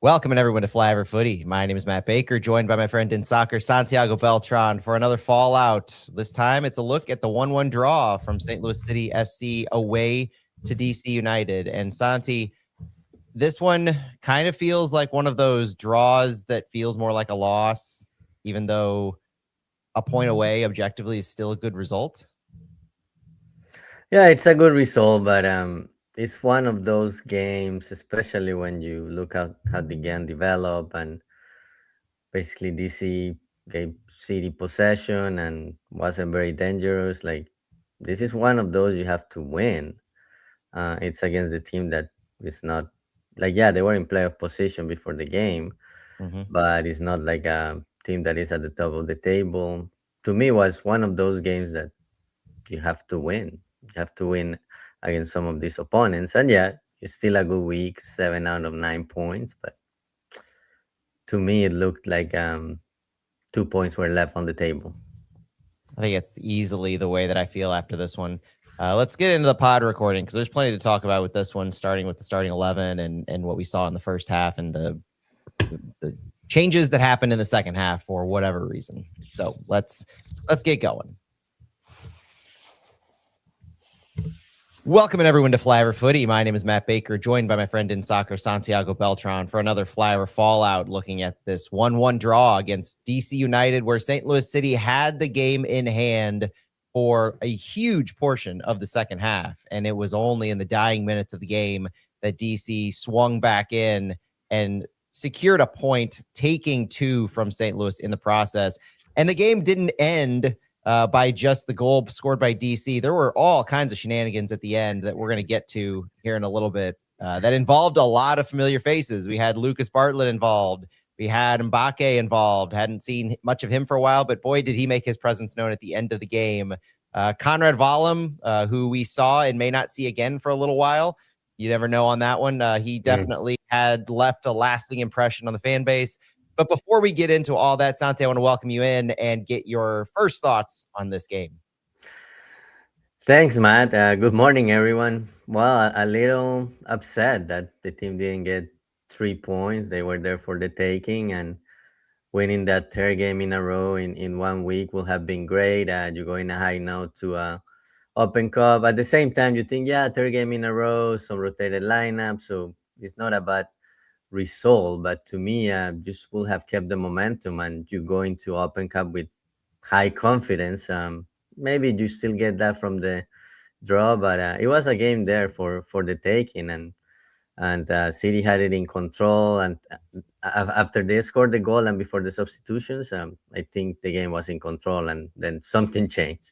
Welcome everyone to Flyover Footy. My name is Matt Baker, joined by my friend in soccer, Santiago Beltran, for another Fallout. This time it's a look at the 1-1 draw from St. Louis City SC away to DC United. And Santi, this one kind of feels like one of those draws that feels more like a loss, even though a point away objectively is still a good result. Yeah, it's a good result, but it's one of those games, especially when you look at how the game developed and basically DC gave City possession and wasn't very dangerous. Like, this is one of those you have to win. It's against the team that is not like, yeah, they were in playoff position before the game, but it's not like a team that is at the top of the table. To me, it was one of those games that you have to win. You have to win against some of these opponents. And yeah, it's still a good week, 7 out of 9 points. But to me, it looked like 2 points were left on the table. I think it's easily the way that I feel after this one. Let's get into the pod recording because there's plenty to talk about with this one, starting with the starting 11 and what we saw in the first half and the changes that happened in the second half for whatever reason. So let's get going. Welcome everyone to Flyover Footy. My name is Matt Baker, joined by my friend in soccer, Santiago Beltran, for another Flyover Fallout, looking at this 1-1 draw against DC United, where St. Louis City had the game in hand for a huge portion of the second half. And it was only in the dying minutes of the game that DC swung back in and secured a point, taking 2 from St. Louis in the process. And the game didn't end by just the goal scored by DC. There were all kinds of shenanigans at the end that we're going to get to here in a little bit that involved a lot of familiar faces. We had Lucas Bartlett involved. We had Mbake involved. Hadn't seen much of him for a while, but boy, did he make his presence known at the end of the game. Conrad Vollum, who we saw and may not see again for a little while. You never know on that one. He definitely had left a lasting impression on the fan base. But before we get into all that, Santi, I want to welcome you in and get your first thoughts on this game. Thanks, Matt. Good morning, everyone. Well, a little upset that the team didn't get 3 points. They were there for the taking, and winning that third game in a row in 1 week will have been great. You go in a high note to Open Cup. At the same time, you think, yeah, third game in a row, some rotated lineup, so it's not a bad result. But to me, just will have kept the momentum, and you go into Open Cup with high confidence. Maybe you still get that from the draw, but it was a game there for the taking, and City had it in control. And after they scored the goal and before the substitutions, I think the game was in control, and then something changed.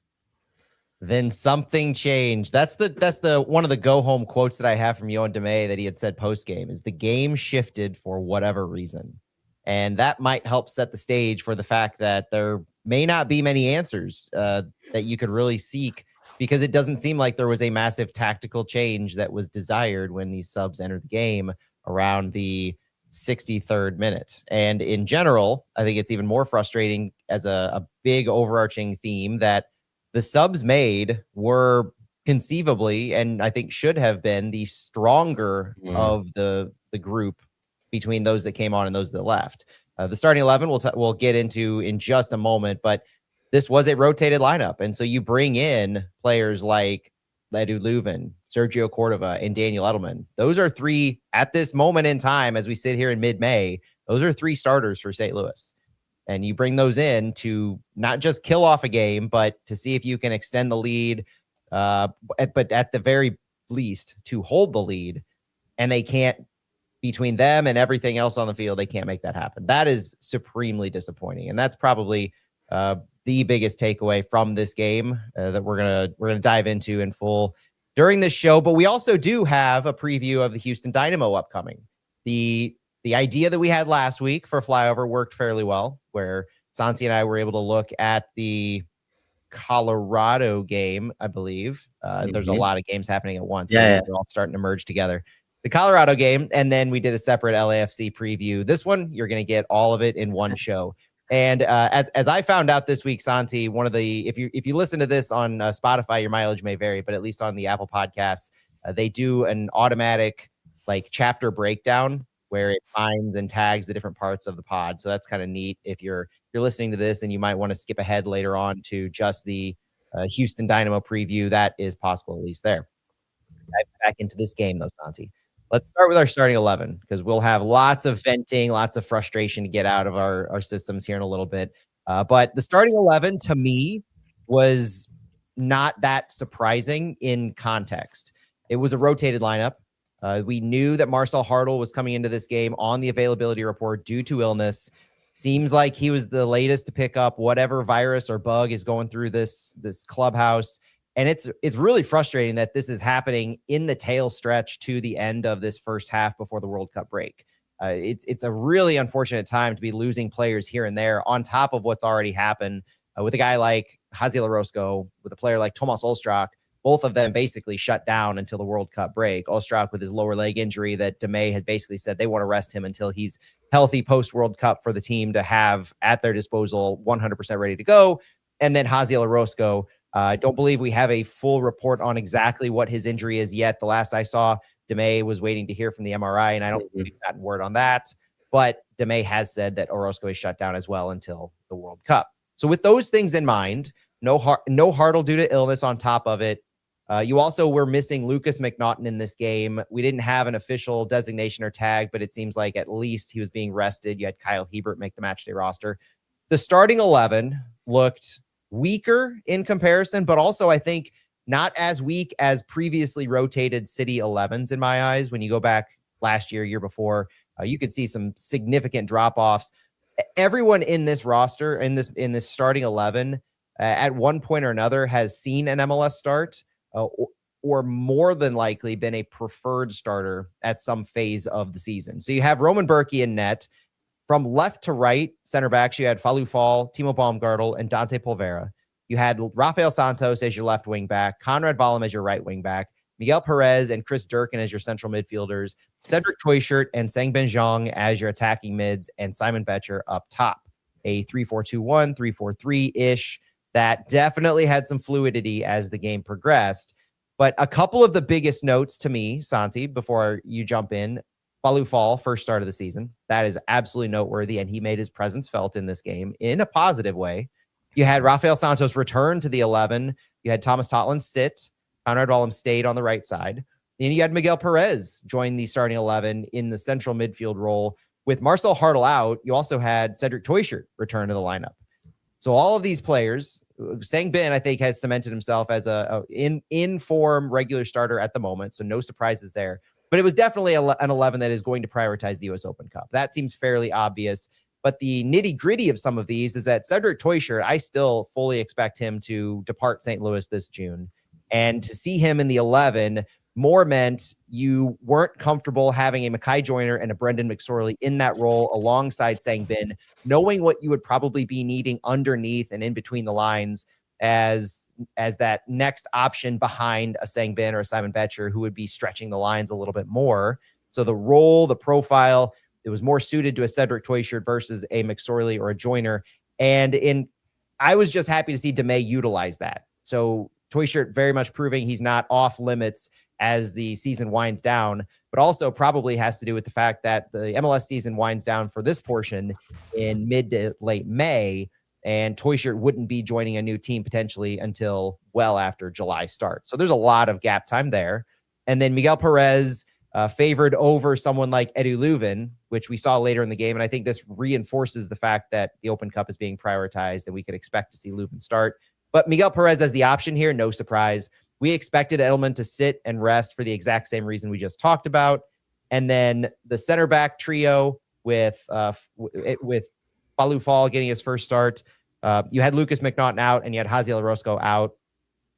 That's the one of the go home quotes that I have from Yohan Demay that he had said post game is the game shifted for whatever reason. And that might help set the stage for the fact that there may not be many answers that you could really seek, because it doesn't seem like there was a massive tactical change that was desired when these subs entered the game around the 63rd minute. And in general, I think it's even more frustrating as a big overarching theme that the subs made were conceivably, and I think should have been, the stronger of the group between those that came on and those that left. The starting 11 we'll get into in just a moment, but this was a rotated lineup. And so you bring in players like Ledu Leuven, Sergio Cordova, and Daniel Edelman. Those are 3 at this moment in time, as we sit here in mid-May, those are 3 starters for St. Louis. And you bring those in to not just kill off a game, but to see if you can extend the lead, but at the very least to hold the lead. And they can't, between them and everything else on the field, they can't make that happen. That is supremely disappointing. And that's probably the biggest takeaway from this game that we're gonna dive into in full during this show. But we also do have a preview of the Houston Dynamo upcoming. The idea that we had last week for Flyover worked fairly well, where Santi and I were able to look at the Colorado game, I believe. There's a lot of games happening at once. Yeah, so they're all starting to merge together. The Colorado game, and then we did a separate LAFC preview. This one, you're going to get all of it in one show. And as I found out this week, Santi, one of the if you listen to this on Spotify, your mileage may vary, but at least on the Apple Podcasts, they do an automatic like chapter breakdown where it finds and tags the different parts of the pod. So that's kind of neat. If you're listening to this and you might want to skip ahead later on to just the Houston Dynamo preview, that is possible, at least there. Dive back into this game, though, Santi. Let's start with our starting 11 because we'll have lots of venting, lots of frustration to get out of our systems here in a little bit. But the starting 11 to me was not that surprising in context. It was a rotated lineup. We knew that Marcel Hartl was coming into this game on the availability report due to illness. Seems like he was the latest to pick up whatever virus or bug is going through this clubhouse. And it's really frustrating that this is happening in the tail stretch to the end of this first half before the World Cup break. It's a really unfortunate time to be losing players here and there on top of what's already happened with a guy like Haziel Orozco, with a player like Tomas Ostrak. Both of them basically shut down until the World Cup break. Ostrak with his lower leg injury that DeMay had basically said they want to rest him until he's healthy post-World Cup for the team to have at their disposal 100% ready to go. And then Haziel Orozco, I don't believe we have a full report on exactly what his injury is yet. The last I saw, DeMay was waiting to hear from the MRI, and I don't think we've gotten word on that. But DeMay has said that Orozco is shut down as well until the World Cup. So with those things in mind, no Hartl due to illness on top of it. You also were missing Lucas McNaughton in this game. We didn't have an official designation or tag, but it seems like at least he was being rested. You had Kyle Hebert make the matchday roster. The starting 11 looked weaker in comparison, but also I think not as weak as previously rotated City 11s in my eyes. When you go back last year before, you could see some significant drop-offs. Everyone in this roster, in this starting 11, at one point or another has seen an MLS start or more than likely been a preferred starter at some phase of the season. So you have Roman Berkey in net. From left to right, center backs, you had Falou Fall, Timo Baumgartel, and Dante Polvera. You had Rafael Santos as your left wing back, Conrad Vallum as your right wing back, Miguel Perez and Chris Durkin as your central midfielders, Cedric Toyshirt and Sangbin Zhang as your attacking mids, and Simon Betcher up top. A 3-4-2-1, 3-4-3-ish that definitely had some fluidity as the game progressed. But a couple of the biggest notes to me, Santi, before you jump in, Falou Fall, first start of the season. That is absolutely noteworthy, and he made his presence felt in this game in a positive way. You had Rafael Santos return to the 11. You had Thomas Totland sit. Conrad Vallum stayed on the right side. And you had Miguel Perez join the starting 11 in the central midfield role. With Marcel Hartl out, you also had Cedric Toyshirt return to the lineup. So all of these players, Sangbin, I think, has cemented himself as a in-form regular starter at the moment, so no surprises there. But it was definitely an 11 that is going to prioritize the US Open Cup. That seems fairly obvious. But the nitty-gritty of some of these is that Cedric Toyshirt, I still fully expect him to depart St. Louis this June. And to see him in the 11 more meant you weren't comfortable having a Mackay Joyner and a Brendan McSorley in that role alongside Sangbin, knowing what you would probably be needing underneath and in between the lines as that next option behind a Sangbin or a Simon Betcher who would be stretching the lines a little bit more. So the role, the profile, it was more suited to a Cedric Toyshirt versus a McSorley or a Joyner. And I was just happy to see DeMay utilize that. So Toyshirt very much proving he's not off limits as the season winds down, but also probably has to do with the fact that the MLS season winds down for this portion in mid to late May, and Toyshirt wouldn't be joining a new team potentially until well after July start. So there's a lot of gap time there. And then Miguel Perez favored over someone like Edu Leuven, which we saw later in the game. And I think this reinforces the fact that the Open Cup is being prioritized and we could expect to see Leuven start. But Miguel Perez as the option here, no surprise. We expected Edelman to sit and rest for the exact same reason we just talked about. And then the center back trio with Falou Fall getting his first start. You had Lucas McNaughton out and you had Haziel Orozco out.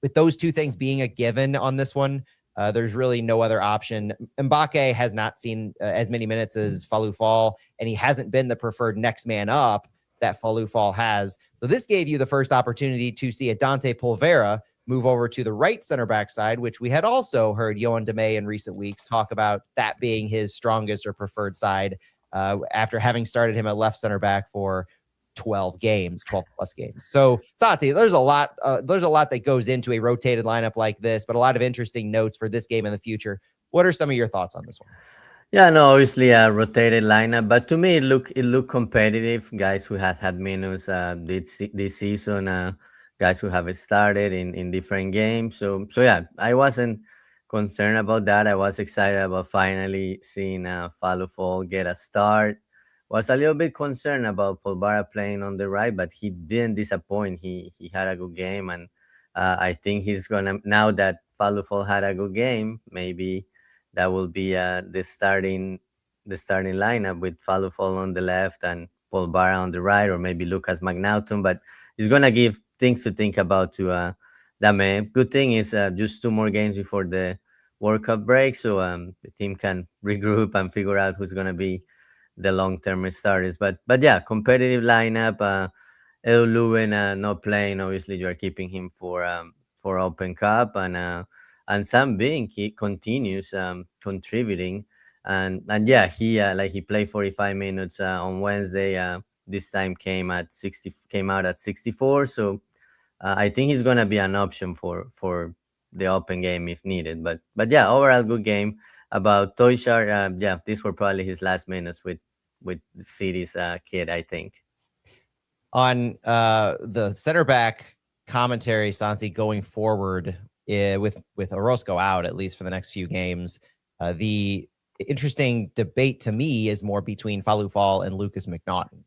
With those two things being a given on this one, there's really no other option. Mbake has not seen as many minutes as Falou Fall, and he hasn't been the preferred next man up that Falou Fall has. So this gave you the first opportunity to see a Dante Polvera move over to the right center back side, which we had also heard Yohan DeMay in recent weeks talk about that being his strongest or preferred side after having started him at left center back for 12 plus games. So Santi, there's a lot that goes into a rotated lineup like this, but a lot of interesting notes for this game in the future. What are some of your thoughts on this one? Yeah, no, obviously a rotated lineup, but to me it looked competitive. Guys who had minutes this season, guys who have started in different games. So yeah, I wasn't concerned about that. I was excited about finally seeing Falufol get a start. Was a little bit concerned about Polvara playing on the right, but he didn't disappoint. He had a good game, and I think he's gonna, now that Falufol had a good game, maybe that will be the starting lineup with Falufol on the left and Paul Barra on the right, or maybe Lucas McNaughton. But it's gonna give things to think about to Dame. Good thing is just two more games before the World Cup break, so the team can regroup and figure out who's gonna be the long-term starters. But yeah, competitive lineup. Edu Lewin not playing. Obviously, you are keeping him for Open Cup, and Sam Bing, he continues contributing, and yeah, he played 45 minutes on Wednesday. This time came out at 64, so I think he's gonna be an option for the Open game if needed. But yeah, overall good game. About Toyshar, yeah, these were probably his last minutes with the city's kid, I think. On the center back commentary, Santi, going forward with Orozco out at least for the next few games, the interesting debate to me is more between Falufal and Lucas McNaughton,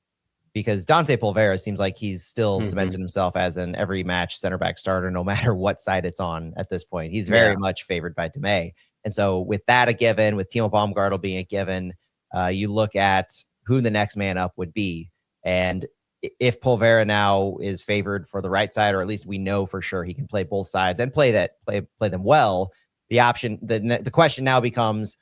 because Dante Polvera seems like he's still Hmm. cemented himself as an every match center back starter, no matter what side it's on at this point. He's very Yeah, much favored by DeMay. And so, with that a given, with Timo Baumgartel being a given, you look at who the next man up would be. And if Polvera now is favored for the right side, or at least we know for sure he can play both sides and play them well, the question now becomes,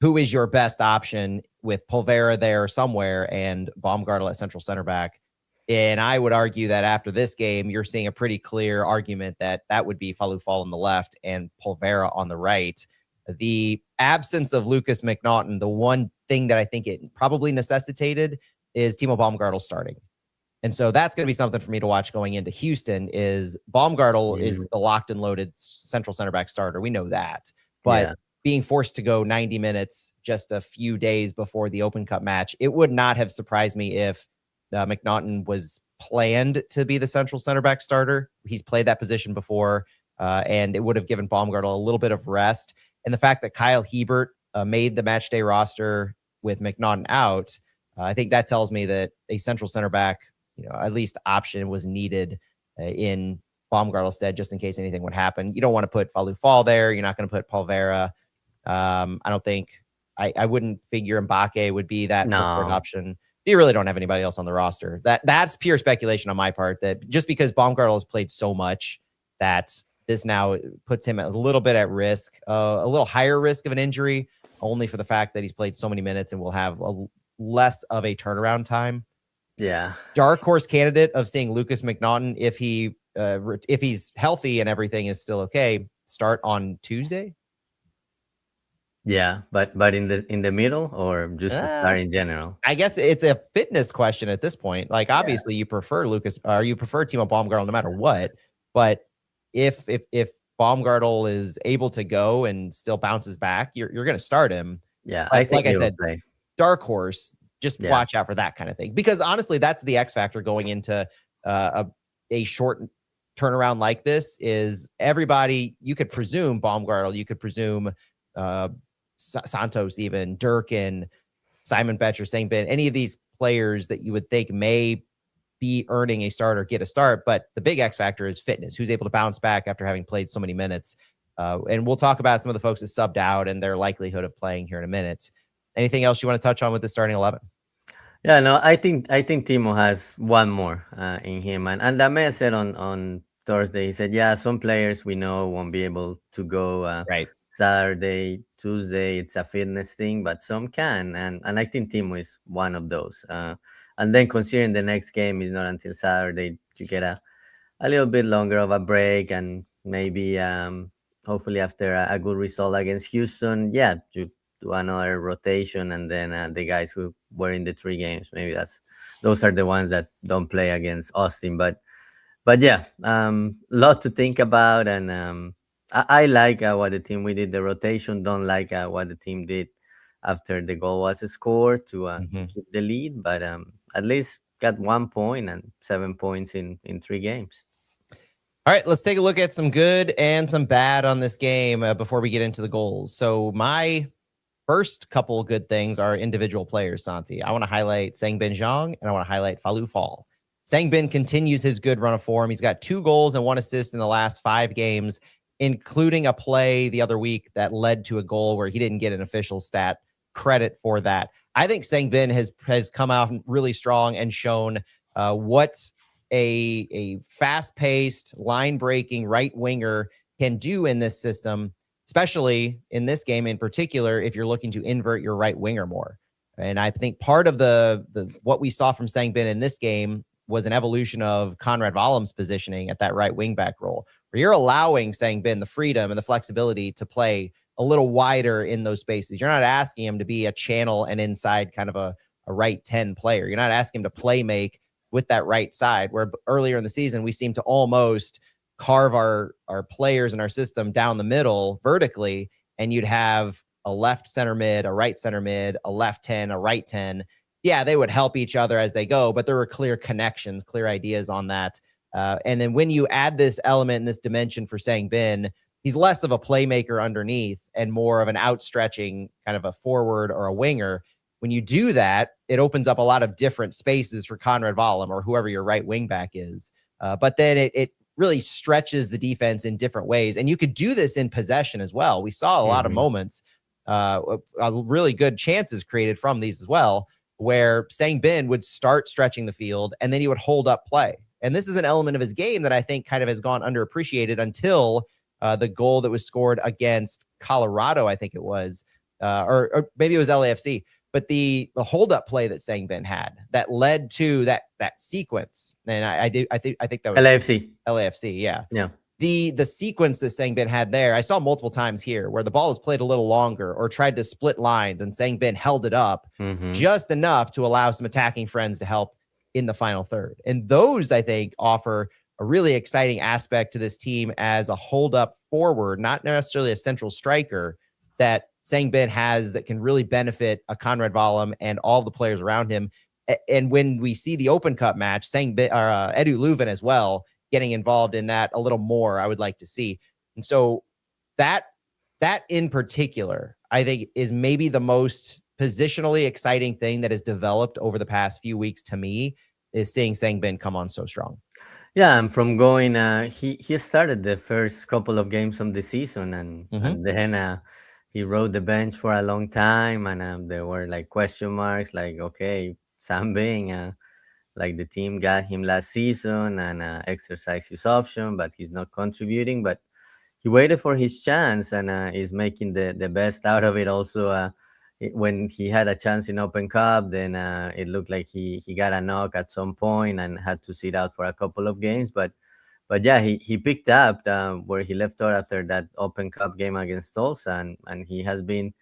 who is your best option with Polvera there somewhere and Baumgartel at central center back? And I would argue that after this game, you're seeing a pretty clear argument that that would be Falufal on the left and Polvera on the right. The absence of Lucas McNaughton, the one thing that I think it probably necessitated is Timo Baumgartel starting. And so that's going to be something for me to watch going into Houston. Is Baumgartel is mm, the locked and loaded central center back starter. We know that. But yeah, being forced to go 90 minutes just a few days before the Open Cup match, it would not have surprised me if McNaughton was planned to be the central center back starter. He's played that position before, and it would have given Baumgartel a little bit of rest. And the fact that Kyle Hebert made the match day roster with McNaughton out, I think that tells me that a central center back, at least option was needed in Baumgartel's stead, just in case anything would happen. You don't want to put Falufal there. You're not going to put Polvera. I don't think I wouldn't figure Mbake would be that preferred no, option. You really don't have anybody else on the roster. That's pure speculation on my part. That just because Baumgartel has played so much, that this now puts him a little bit at risk, a little higher risk of an injury, only for the fact that he's played so many minutes and will have less of a turnaround time. yeah, Dark horse candidate of seeing Lucas McNaughton, if he's healthy and everything is still okay, start on Tuesday. yeah. But in the middle, or just to Uh, start in general. I guess it's a fitness question at this point. Like, Yeah, obviously you prefer Lucas, or you prefer Timo Baumgartel no matter what. But if Baumgartel is able to go and still bounces back, you're going to start him. yeah. I But think like I he will said, play. dark horse, just Yeah, watch out for that kind of thing. Because honestly, that's the X factor going into a short turnaround like this. Is everybody, you could presume Baumgartel, you could presume uh, Santos, even Durkin, Simon Betcher, St. Ben, any of these players that you would think may be earning a start or get a start. But the big X factor is fitness. Who's able to bounce back after having played so many minutes? And we'll talk about some of the folks that subbed out and their likelihood of playing here in a minute. Anything else you want to touch on with the starting 11? yeah. No, I think Timo has one more in him, and Dame said on Thursday. He said, yeah, some players we know won't be able to go Right. Saturday, Tuesday. It's a fitness thing, but some can, and I think Timo is one of those. And then considering the next game is not until Saturday, you get a little bit longer of a break, and maybe hopefully after a good result against Houston, yeah, to do another rotation, and then the guys who were in the three games, maybe those are the ones that don't play against Austin. But yeah, lot to think about, and I like what the team we did the rotation. Don't like what the team did after the goal was scored to Mhm. keep the lead, but at least got 1 point and 7 points in 3 games. All right, let's take a look at some good and some bad on this game before we get into the goals. So my first couple of good things are individual players, Santi. I want to highlight Sangbin Zhang and I want to highlight Falu Fall. Sangbin continues his good run of form. He's got 2 goals and 1 assist in the last 5 games, including a play the other week that led to a goal where he didn't get an official stat credit for that. I think Sangbin has come out really strong and shown what a fast-paced, line-breaking right winger can do in this system, especially in this game in particular, if you're looking to invert your right winger more. And I think part of the what we saw from Sangbin in this game was an evolution of Conrad Wallem's positioning at that right wing back role, where you're allowing Sangbin the freedom and the flexibility to play a little wider in those spaces. You're not asking him to be a channel and inside kind of a right 10 player. You're not asking him to play make with that right side, where earlier in the season we seem to almost carve our players in our system down the middle vertically, and you'd have a left center mid, a right center mid, a left 10, a right 10. Yeah, they would help each other as they go, but there were clear connections, clear ideas on that. And then when you add this element and this dimension for Sangbin, he's less of a playmaker underneath and more of an outstretching kind of a forward or a winger. When you do that, it opens up a lot of different spaces for Conrad Wallem or whoever your right wing back is. But then it really stretches the defense in different ways. And you could do this in possession as well. We saw a lot of moments, really good chances created from these as well, where Sangbin would start stretching the field and then he would hold up play. And this is an element of his game that I think kind of has gone underappreciated until the goal that was scored against Colorado, I think it was, or maybe it was LAFC. But the hold up play that Sangbin had that led to that sequence, and I think that was LAFC, yeah. Yeah. The sequence that Sangbin had there, I saw multiple times here where the ball was played a little longer or tried to split lines, and Sangbin held it up just enough to allow some attacking friends to help in the final third. And those, I think, offer a really exciting aspect to this team as a hold up forward, not necessarily a central striker, that Sangbin has that can really benefit a Conrad Wallem and all the players around him. And when we see the Open Cup match, Sangbin, Edu Leuven as well, getting involved in that a little more, I would like to see. And so that in particular, I think is maybe the most positionally exciting thing that has developed over the past few weeks to me, is seeing Sangbin come on so strong. Yeah, and from going, he started the first couple of games of the season, and then he rode the bench for a long time, and there were like question marks, like, okay, Sangbin, like the team got him last season and exercised his option, but he's not contributing. But he waited for his chance and is making the best out of it. Also, when he had a chance in Open Cup, then it looked like he got a knock at some point and had to sit out for a couple of games. But yeah, he picked up where he left off after that Open Cup game against Tulsa, and he has been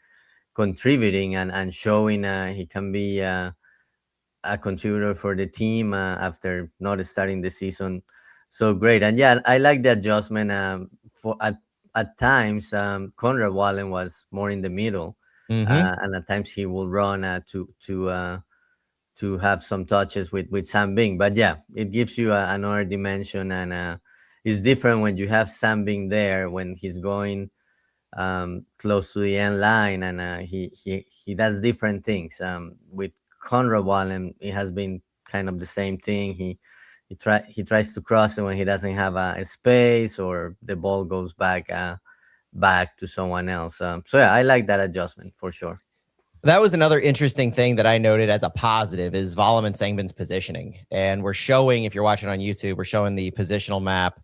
contributing and showing he can be a contributor for the team after not starting the season so great. And yeah, I like the adjustment. For at times, Conrad Wallen was more in the middle, and at times he will run to have some touches with Sangbin. But yeah, it gives you another dimension, and it's different when you have Sangbin there when he's going close to the end line, and he does different things. With Conrad Wallen, it has been kind of the same thing. He tries to cross it when he doesn't have a space, or the ball goes back to someone else. So yeah, I like that adjustment for sure. That was another interesting thing that I noted as a positive is Wallem and Sangbin's positioning. And we're showing, if you're watching on YouTube, we're showing the positional map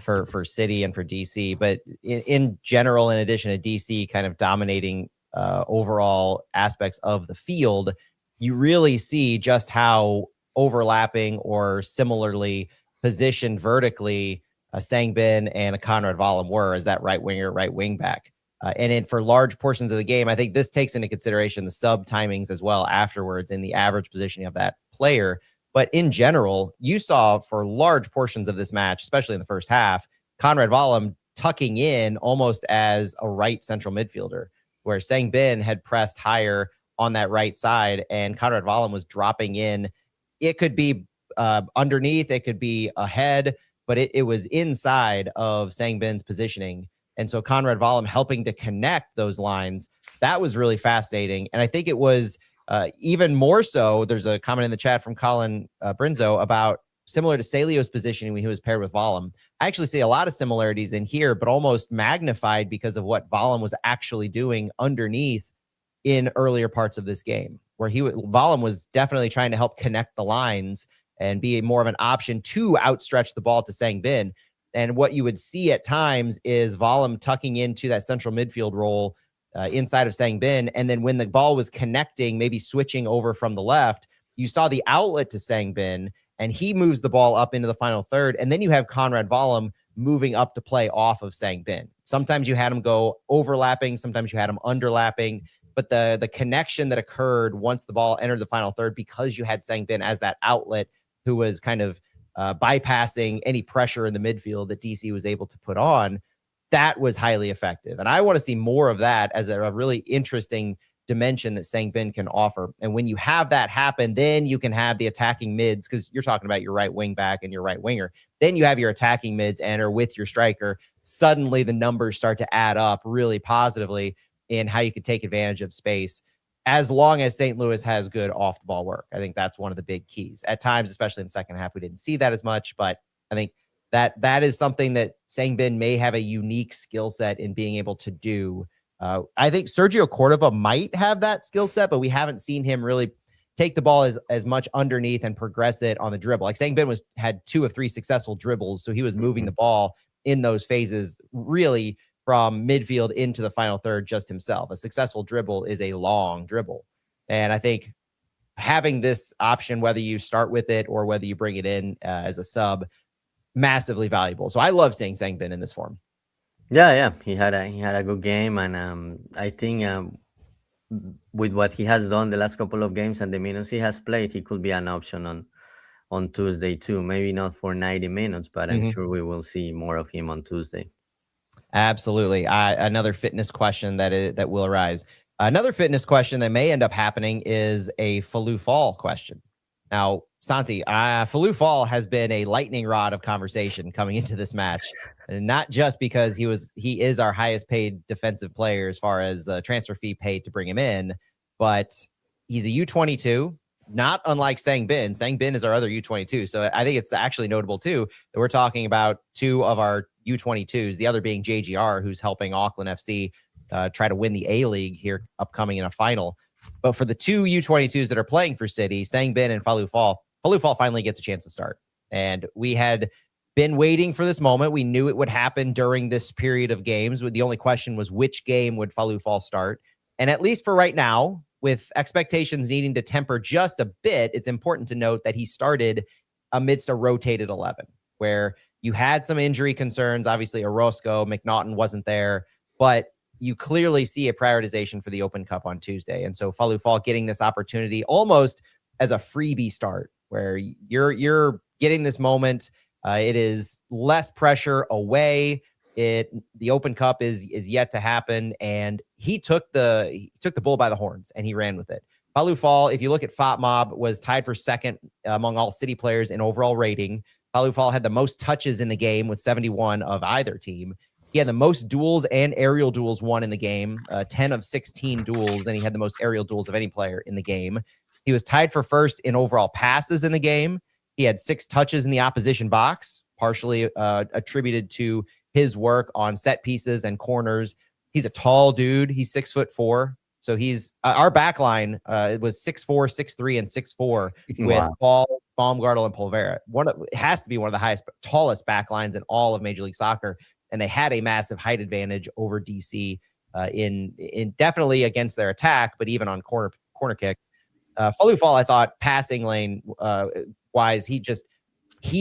for City and for DC. But in general, in addition to DC kind of dominating overall aspects of the field, you really see just how overlapping or similarly positioned vertically a Sangbin and a Conrad Wallem were as that right winger, right wing back. And for large portions of the game, I think this takes into consideration the sub timings as well afterwards in the average positioning of that player. But in general, you saw for large portions of this match, especially in the first half, Conrad Wallem tucking in almost as a right central midfielder. where Sang Bin had pressed higher on that right side, and Conrad Wallem was dropping in. It could be underneath, it could be ahead, but it was inside of Sang Bin's positioning. And so Conrad Wallem helping to connect those lines, that was really fascinating. And I think it was even more so. There's a comment in the chat from Colin Brinzo about similar to Celio's positioning when he was paired with Wallem. I actually see a lot of similarities in here, but almost magnified because of what Wallem was actually doing underneath in earlier parts of this game, where Wallem was definitely trying to help connect the lines and be more of an option to outstretch the ball to Sang Bin. And what you would see at times is Wallem tucking into that central midfield role inside of Sang Bin. And then when the ball was connecting, maybe switching over from the left, you saw the outlet to Sang Bin, and he moves the ball up into the final third. And then you have Conrad Wallem moving up to play off of Sang Bin. Sometimes you had him go overlapping, sometimes you had him underlapping, but the connection that occurred once the ball entered the final third, because you had Sang Bin as that outlet who was kind of bypassing any pressure in the midfield that DC was able to put on, that was highly effective. And I want to see more of that as a really interesting dimension that Sang Bin can offer. And when you have that happen, then you can have the attacking mids, because you're talking about your right wing back and your right winger. Then you have your attacking mids enter with your striker. Suddenly the numbers start to add up really positively in how you could take advantage of space, as long as St. Louis has good off the ball work. I think that's one of the big keys. At times, especially in the second half, we didn't see that as much, but I think that is something that Sang Bin may have a unique skill set in being able to do. I think Sergio Cordova might have that skill set, but we haven't seen him really take the ball as much underneath and progress it on the dribble. Like Sang Bin had 2 of 3 successful dribbles, so he was moving the ball in those phases really from midfield into the final third just himself. A successful dribble is a long dribble. And I think having this option, whether you start with it or whether you bring it in as a sub, massively valuable. So I love seeing Sang Bin in this form. Yeah, he had a good game, and I think with what he has done the last couple of games and the minutes he has played, he could be an option on Tuesday too. Maybe not for 90 minutes, but I'm sure we will see more of him on Tuesday. Absolutely. Another fitness question that will arise. Another fitness question that may end up happening is a Falou Fall question. Now, Santi, Falou Fall has been a lightning rod of conversation coming into this match, and not just because he is our highest paid defensive player as far as transfer fee paid to bring him in, but he's a U22, not unlike Sang Bin. Sang Bin is our other U22, so I think it's actually notable too that we're talking about 2 of our U22s, the other being JGR, who's helping Auckland FC try to win the A-League here upcoming in a final. But for the 2 U22s that are playing for City, Sang Bin and Falou Fall finally gets a chance to start. And we had been waiting for this moment. We knew it would happen during this period of games. The only question was which game would Falou Fall start. And at least for right now, with expectations needing to temper just a bit, it's important to note that he started amidst a rotated 11, where you had some injury concerns. Obviously, Orozco, McNaughton wasn't there, but you clearly see a prioritization for the Open Cup on Tuesday. And so Falou Fall getting this opportunity almost as a freebie start, where you're getting this moment. It is less pressure away. The Open Cup is yet to happen, and he took the bull by the horns and he ran with it. Falou Fall, if you look at FOTMob, was tied for second among all City players in overall rating. Falou Fall had the most touches in the game with 71 of either team. He had the most duels and aerial duels won in the game, 10 of 16 duels, and he had the most aerial duels of any player in the game. He was tied for first in overall passes in the game. He had 6 touches in the opposition box, partially attributed to his work on set pieces and corners. He's a tall dude. He's 6'4". So he's our back line was 6'4", 6'3", and 6'4" with Paul, Baumgartel, and Polvera. It has to be one of the highest, tallest back lines in all of Major League Soccer. And they had a massive height advantage over DC in definitely against their attack, but even on corner kicks. Falou Fall, I thought passing lane wise, he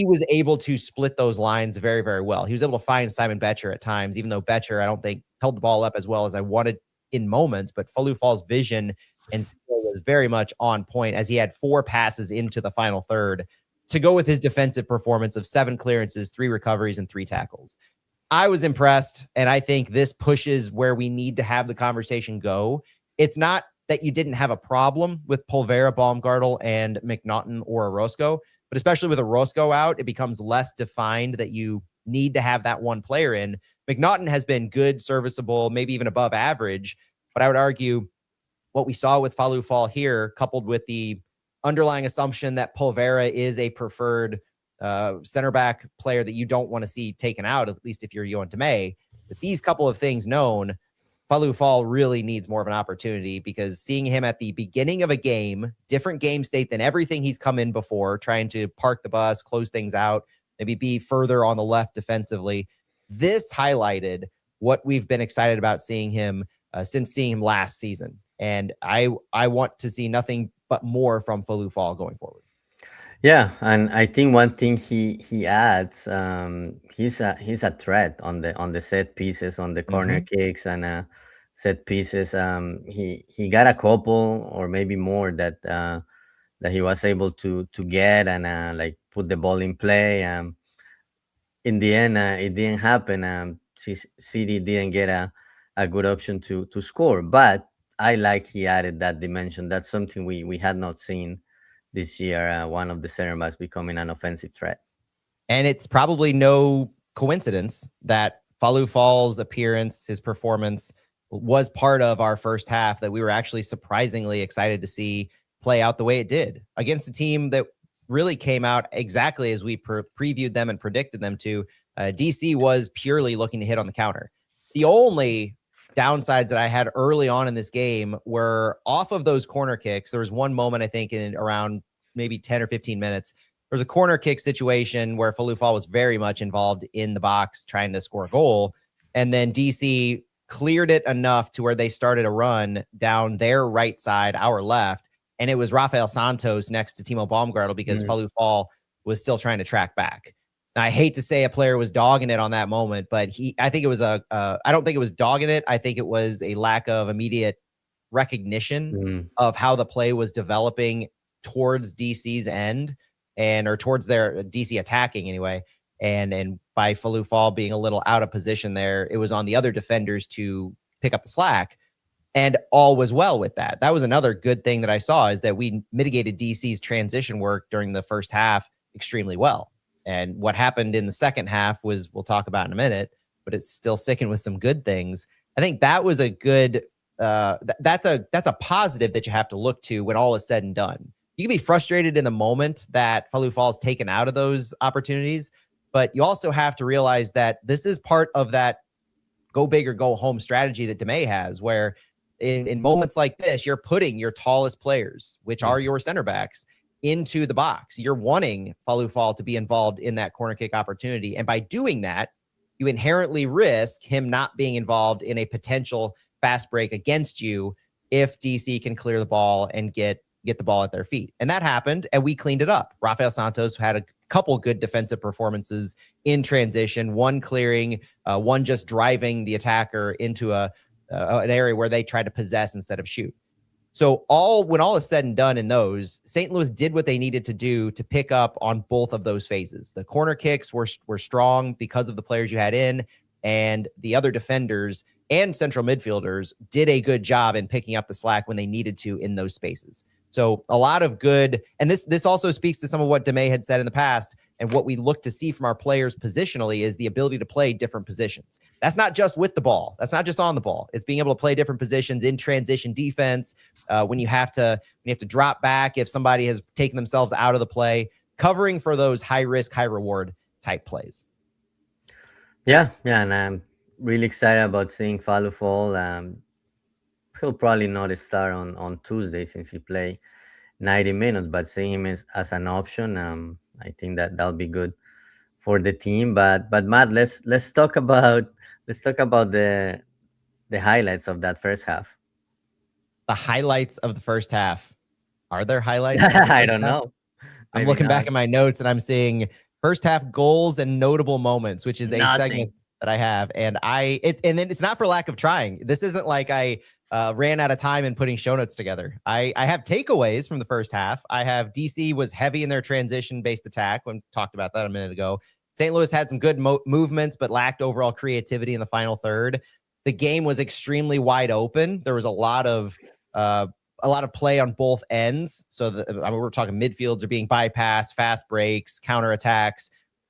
was able to split those lines very, very well. He was able to find Simon Betcher at times, even though Betcher, I don't think, held the ball up as well as I wanted in moments. But Falou Fall's vision and skill was very much on point, as he had 4 passes into the final third to go with his defensive performance of 7 clearances, 3 recoveries, and 3 tackles. I was impressed, and I think this pushes where we need to have the conversation go. It's not that you didn't have a problem with Pulvera, Baumgartel, and McNaughton or Orozco, but especially with Orozco out, it becomes less defined that you need to have that one player in. McNaughton has been good, serviceable, maybe even above average, but I would argue what we saw with Falou Fall here, coupled with the underlying assumption that Pulvera is a preferred center back player that you don't want to see taken out, at least if you're Yohan Demay, with these couple of things known, Falou Fall really needs more of an opportunity, because seeing him at the beginning of a game, different game state than everything he's come in before, trying to park the bus, close things out, maybe be further on the left defensively, this highlighted what we've been excited about seeing him since seeing him last season. And I want to see nothing but more from Falou Fall going forward. Yeah, and I think one thing he adds, he's a threat on the set pieces, on the corner kicks and set pieces. He got a couple or maybe more that he was able to get and like put the ball in play. In the end, it didn't happen. CD didn't get a good option to score, but I like he added that dimension. That's something we had not seen this year, one of the center backs becoming an offensive threat. And it's probably no coincidence that Falou Fall's appearance, his performance, was part of our first half that we were actually surprisingly excited to see play out the way it did against a team that really came out exactly as we previewed them and predicted them to. DC was purely looking to hit on the counter. The only downsides that I had early on in this game were off of those corner kicks. There was one moment, I think, in around maybe 10 or 15 minutes, there was a corner kick situation where Falou Fall was very much involved in the box trying to score a goal. And then DC cleared it enough to where they started a run down their right side, our left. And it was Rafael Santos next to Timo Baumgartel, because Falou Fall was still trying to track back. Now, I hate to say a player was dogging it on that moment, but I think it was I don't think it was dogging it. I think it was a lack of immediate recognition of how the play was developing towards DC's end, or towards their DC attacking anyway. And by Falou Fall being a little out of position there, it was on the other defenders to pick up the slack. And all was well with that. That was another good thing that I saw, is that we mitigated DC's transition work during the first half extremely well. And what happened in the second half was, we'll talk about in a minute, but it's still sticking with some good things. I think that was a good, that's a positive that you have to look to when all is said and done. You can be frustrated in the moment that Falou Fall is taken out of those opportunities, but you also have to realize that this is part of that go big or go home strategy that Demay has, where in moments like this, you're putting your tallest players, which are your center backs, into the box. You're wanting Falou Fall to be involved in that corner kick opportunity. And by doing that, you inherently risk him not being involved in a potential fast break against you if DC can clear the ball and get the ball at their feet. And that happened, and we cleaned it up. Rafael Santos had a couple good defensive performances in transition, one clearing, one just driving the attacker into an area where they tried to possess instead of shoot. So when all is said and done in those, St. Louis did what they needed to do to pick up on both of those phases. The corner kicks were strong because of the players you had in, and the other defenders and central midfielders did a good job in picking up the slack when they needed to in those spaces. So a lot of good, and this also speaks to some of what Demay had said in the past, and what we look to see from our players positionally is the ability to play different positions. That's not just with the ball. That's not just on the ball. It's being able to play different positions in transition defense, when you have to drop back if somebody has taken themselves out of the play, covering for those high risk, high reward type plays. Yeah, and I'm really excited about seeing Falou Fall. He'll probably not start on Tuesday since he played 90 minutes, but seeing him as an option, I think that'll be good for the team. But Matt, let's talk about the highlights of that first half. The highlights of the first half. Are there highlights? I don't know. I'm looking back at my notes and I'm seeing first half goals and notable moments, which is a segment that I have. And and then it's not for lack of trying. This isn't like I ran out of time in putting show notes together. I have takeaways from the first half. I have DC was heavy in their transition based attack, when talked about that a minute ago. St. Louis had some good movements, but lacked overall creativity in the final third. The game was extremely wide open. There was a lot of play on both ends. So we're talking midfields are being bypassed, fast breaks, counterattacks.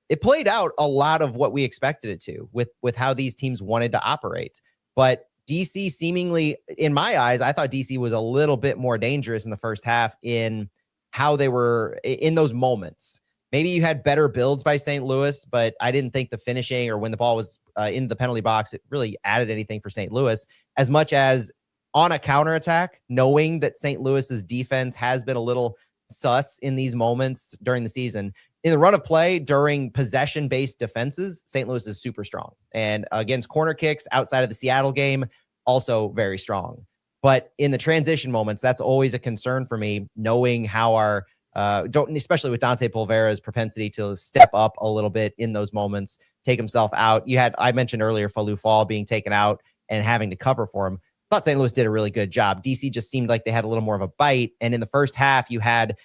It played out a lot of what we expected it to with how these teams wanted to operate. But DC seemingly, in my eyes, I thought DC was a little bit more dangerous in the first half in how they were in those moments. Maybe you had better builds by St. Louis, but I didn't think the finishing or when the ball was in the penalty box, it really added anything for St. Louis as much as on a counterattack, knowing that St. Louis's defense has been a little sus in these moments during the season. In the run of play during possession-based defenses, St. Louis is super strong. And against corner kicks outside of the Seattle game, also very strong. But in the transition moments, that's always a concern for me, knowing how our especially with Dante Polvera's propensity to step up a little bit in those moments, take himself out. I mentioned earlier Falou Fall being taken out and having to cover for him. I thought St. Louis did a really good job. DC just seemed like they had a little more of a bite. And in the first half, you had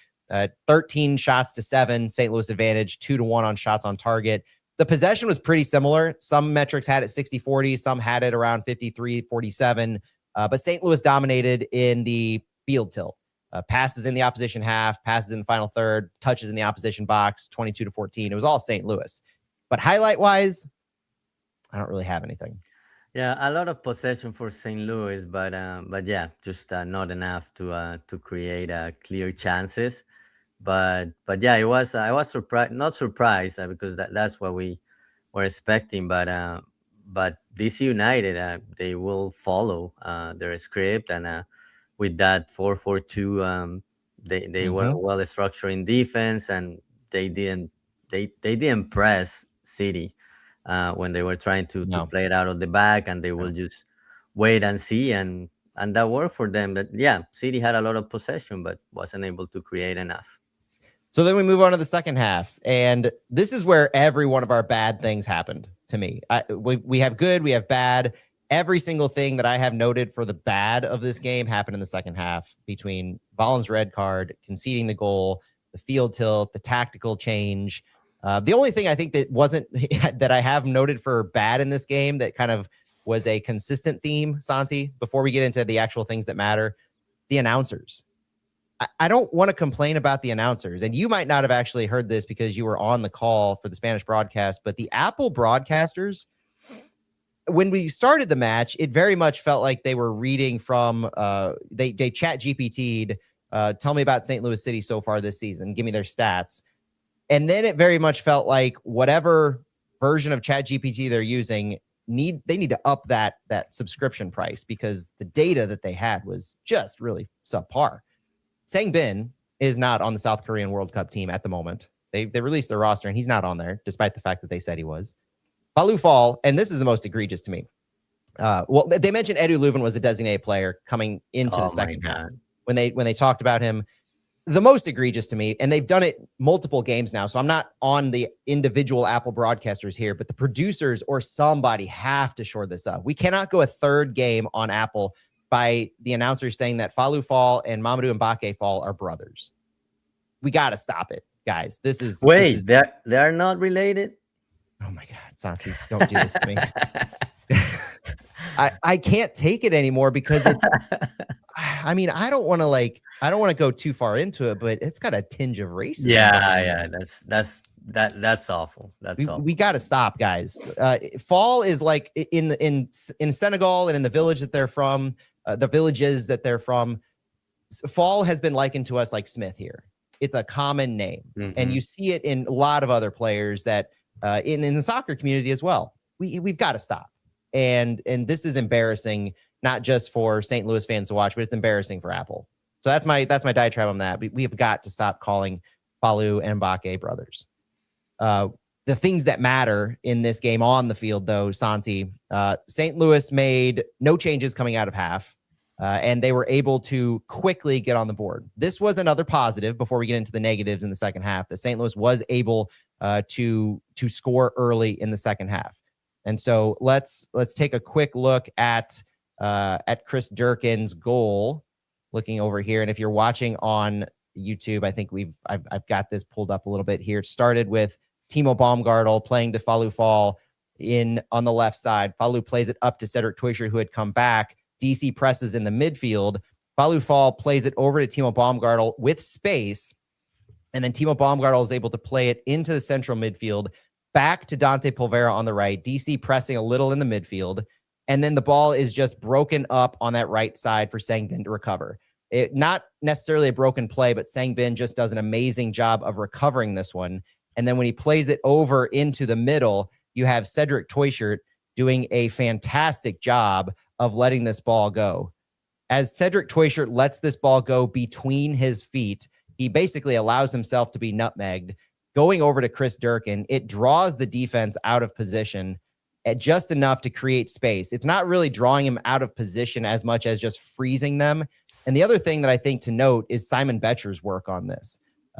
13 shots to 7, St. Louis advantage, 2-1 on shots on target. The possession was pretty similar. Some metrics had it 60-40, some had it around 53-47. But St. Louis dominated in the field tilt. Passes in the opposition half, passes in the final third, touches in the opposition box, 22-14. It was all St. Louis. But highlight-wise, I don't really have anything. Yeah, a lot of possession for St. Louis, but yeah, just not enough to create clear chances. But yeah, I was surprised, not surprised because that's what we were expecting. But DC United, they will follow their script, and with that 4-4-2, they were well structured in defense, and they didn't press City when they were trying to play it out of the back, and they will just wait and see, and that worked for them. That yeah, City had a lot of possession, but wasn't able to create enough. So then we move on to the second half, and this is where every one of our bad things happened to me. We have good, we have bad. Every single thing that I have noted for the bad of this game happened in the second half, between Vollen's red card, conceding the goal, the field tilt, the tactical change. The only thing I think that wasn't that I have noted for bad in this game that kind of was a consistent theme, Santi, before we get into the actual things that matter, the announcers. I don't want to complain about the announcers, and you might not have actually heard this because you were on the call for the Spanish broadcast, but the Apple broadcasters, when we started the match, it very much felt like they were reading from they chat GPT'd, tell me about St. Louis City so far this season, give me their stats. And then it very much felt like whatever version of chat GPT they're using, they need to up that subscription price because the data that they had was just really subpar. Sang-bin is not on the South Korean World Cup team at the moment. They released their roster and he's not on there, despite the fact that they said he was. Falou Fall, and this is the most egregious to me. Well, they mentioned Edu Leuven was a designated player coming into the second half. When they talked about him, the most egregious to me, and they've done it multiple games now, so I'm not on the individual Apple broadcasters here, but the producers or somebody have to shore this up. We cannot go a third game on Apple by the announcers saying that Falou Fall and Mamadou Mbake Fall are brothers. We got to stop it, guys. They are not related? Oh my God, Santi, don't do this to me. I can't take it anymore because it's, I mean, I don't want to go too far into it, but it's got a tinge of racism. Yeah. That's awful. We got to stop, guys. Fall is like in Senegal and in the village that they're from, the villages that they're from. Fall has been likened to us like Smith here. It's a common name, and you see it in a lot of other players that in the soccer community as well. We've got to stop, and this is embarrassing, not just for St. Louis fans to watch, but it's embarrassing for Apple. So that's my diatribe on that. We have got to stop calling Falou and Mbake brothers. The things that matter in this game on the field, though, Santi, St. Louis made no changes coming out of half, and they were able to quickly get on the board. This was another positive before we get into the negatives in the second half, that St. Louis was able to score early in the second half. And so let's take a quick look at Chris Durkin's goal, looking over here. And if you're watching on YouTube, I think I've got this pulled up a little bit here. It started with Timo Baumgartel playing to Falou Fall in on the left side. Falou plays it up to Cedric Teuchert, who had come back. DC presses in the midfield. Falou Fall plays it over to Timo Baumgartel with space. And then Timo Baumgartel is able to play it into the central midfield, back to Dante Polvera on the right. DC pressing a little in the midfield. And then the ball is just broken up on that right side for Sangbin to recover. It not necessarily a broken play, but Sangbin just does an amazing job of recovering this one. And then when he plays it over into the middle, you have Cedric Teuchert doing a fantastic job of letting this ball go. As Cedric Teuchert lets this ball go between his feet, he basically allows himself to be nutmegged. Going over to Chris Durkin, it draws the defense out of position at just enough to create space. It's not really drawing him out of position as much as just freezing them. And the other thing that I think to note is Simon Betcher's work on this.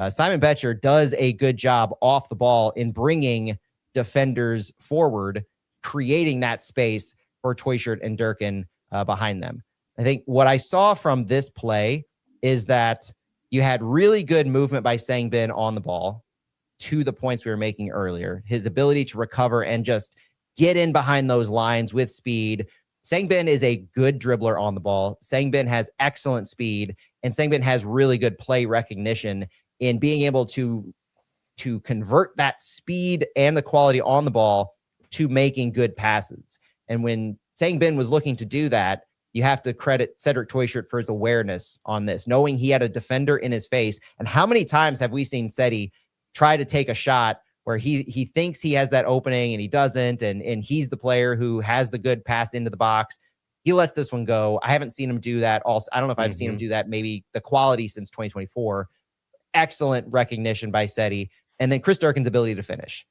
Simon Betcher does a good job off the ball in bringing defenders forward, creating that space for Teuchert and Durkin behind them. I think what I saw from this play is that you had really good movement by Sangbin on the ball, to the points we were making earlier. His ability to recover and just get in behind those lines with speed. Sangbin is a good dribbler on the ball. Sangbin has excellent speed, and Sangbin has really good play recognition in being able to convert that speed and the quality on the ball to making good passes. And when Sangbin was looking to do that, you have to credit Cedric Teuchert for his awareness on this, knowing he had a defender in his face. And how many times have we seen Seti try to take a shot where he thinks he has that opening and he doesn't, and he's the player who has the good pass into the box. He lets this one go. I haven't seen him do that. Also, I don't know if I've seen him do that, maybe the quality since 2024. Excellent recognition by Seti. And then Chris Durkin's ability to finish.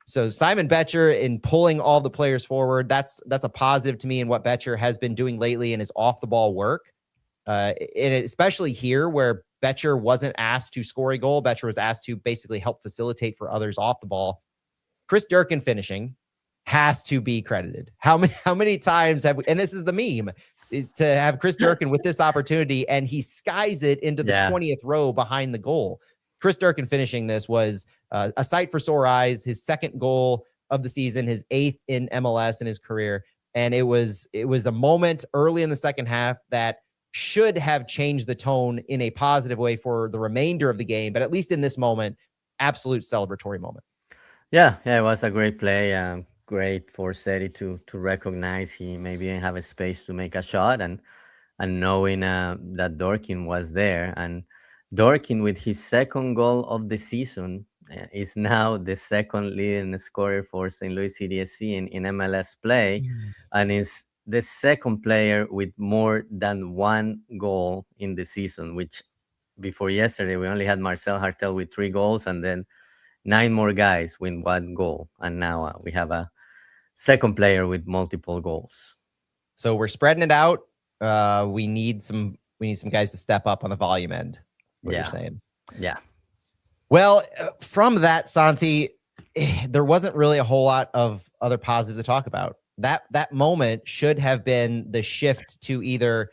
So Simon Betcher in pulling all the players forward, that's a positive to me in what Betcher has been doing lately in his off-the-ball work. And especially here where Betcher wasn't asked to score a goal. Betcher was asked to basically help facilitate for others off the ball. Chris Durkin finishing has to be credited. How many times have we, and this is the meme, is to have Chris Durkin with this opportunity and he skies it into the 20th row behind the goal. Chris Durkin finishing this was a sight for sore eyes, his second goal of the season, his 8th in MLS in his career. And it was a moment early in the second half that should have changed the tone in a positive way for the remainder of the game. But at least in this moment, absolute celebratory moment. Yeah, it was a great play. Great for Seti to recognize he maybe didn't have a space to make a shot, and knowing that Dorkin was there. And Dorkin, with his second goal of the season, is now the second leading scorer for St. Louis CDSC in MLS play, and is the second player with more than one goal in the season, which before yesterday, we only had Marcel Hartel with 3 goals, and then 9 more guys with 1 goal. And now we have a second player with multiple goals. So we're spreading it out. We need some guys to step up on the volume end. What you're saying. Yeah. Well, from that, Santi, there wasn't really a whole lot of other positives to talk about. That moment should have been the shift to either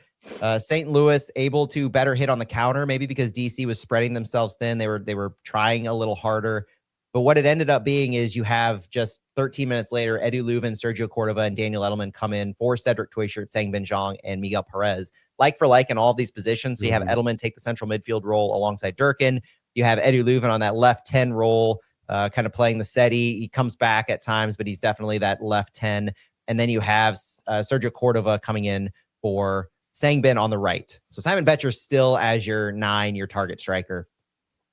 St. Louis able to better hit on the counter, maybe because DC was spreading themselves thin. They were trying a little harder. But what it ended up being is you have just 13 minutes later, Edu Leuven, Sergio Cordova, and Daniel Edelman come in for Cedric Teuchert, Sangbin Jeong, and Miguel Perez. Like for like in all of these positions. So you have Edelman take the central midfield role alongside Durkin. You have Edu Leuven on that left 10 role, kind of playing the Seti. He comes back at times, but he's definitely that left 10. And then you have Sergio Cordova coming in for Sangbin on the right. So Simon Betcher still as your 9, your target striker.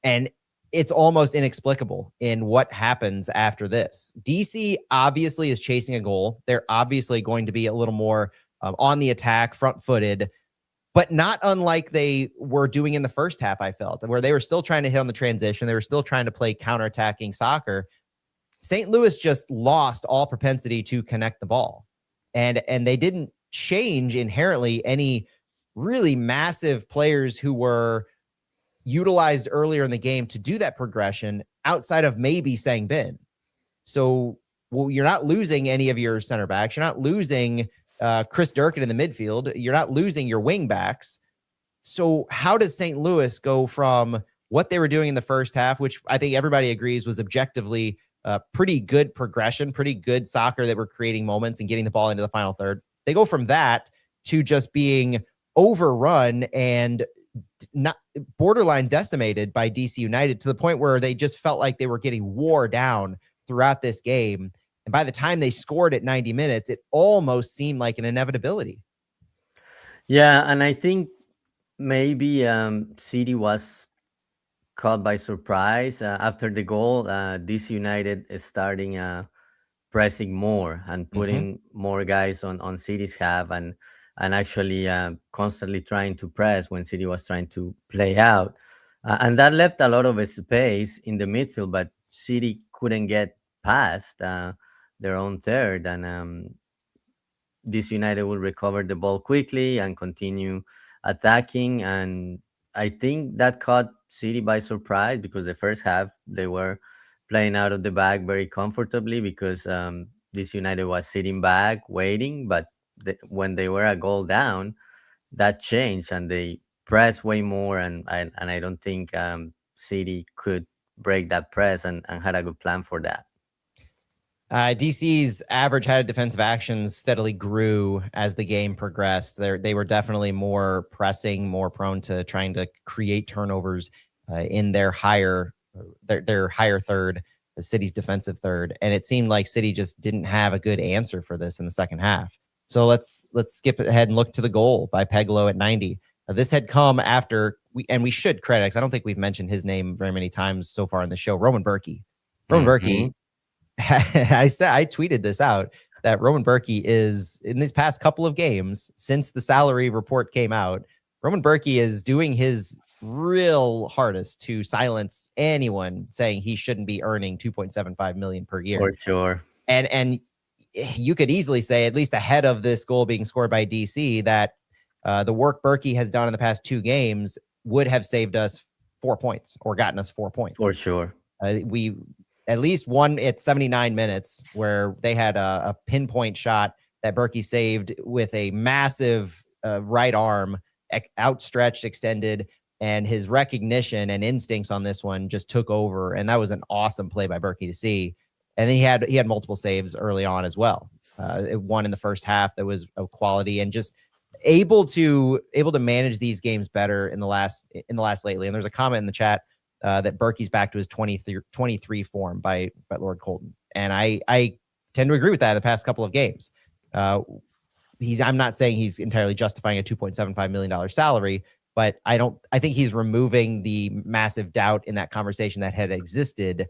And it's almost inexplicable in what happens after this. DC obviously is chasing a goal. They're obviously going to be a little more on the attack, front-footed, but not unlike they were doing in the first half, I felt, where they were still trying to hit on the transition. They were still trying to play counterattacking soccer. St. Louis just lost all propensity to connect the ball. And they didn't change inherently any really massive players who were utilized earlier in the game to do that progression outside of maybe Sangbin. So, well, you're not losing any of your center backs. You're not losing Chris Durkin in the midfield. You're not losing your wing backs. So how does St. Louis go from what they were doing in the first half, which I think everybody agrees was objectively pretty good progression, pretty good soccer that were creating moments and getting the ball into the final third. They go from that to just being overrun and not borderline decimated by DC United to the point where they just felt like they were getting wore down throughout this game. And by the time they scored at 90 minutes, it almost seemed like an inevitability. Yeah, and I think maybe City was caught by surprise after the goal. DC United is starting pressing more and putting more guys on City's half, and actually constantly trying to press when City was trying to play out, and that left a lot of space in the midfield, but City couldn't get past their own third, and this United will recover the ball quickly and continue attacking. And I think that caught City by surprise, because the first half they were playing out of the back very comfortably, because this United was sitting back waiting. But when they were a goal down, that changed and they pressed way more. And I don't think City could break that press, and had a good plan for that. DC's average headed defensive actions steadily grew as the game progressed. They were definitely more pressing, more prone to trying to create turnovers in their higher third, the City's defensive third, and it seemed like City just didn't have a good answer for this in the second half. So let's skip ahead and look to the goal by Peglo at 90. This had come after we should credit, because I don't think we've mentioned his name very many times so far in the show. Roman Berkey. Berkey. I tweeted this out, that Roman Berkey is, in these past couple of games since the salary report came out, Roman Berkey is doing his real hardest to silence anyone saying he shouldn't be earning 2.75 million per year. For sure. And you could easily say, at least ahead of this goal being scored by DC, that the work Berkey has done in the past 2 games would have saved us 4 points or gotten us 4 points. For sure. We at least one at 79 minutes where they had a pinpoint shot that Berkey saved with a massive right arm, outstretched, extended, and his recognition and instincts on this one just took over. And that was an awesome play by Berkey to see. And then he had multiple saves early on as well. One in the first half that was of quality, and just able to manage these games better in the last lately. And there's a comment in the chat that Berkey's back to his 23 form by Lord Colton. And I tend to agree with that in the past couple of games. I'm not saying he's entirely justifying a $2.75 million salary, but I think he's removing the massive doubt in that conversation that had existed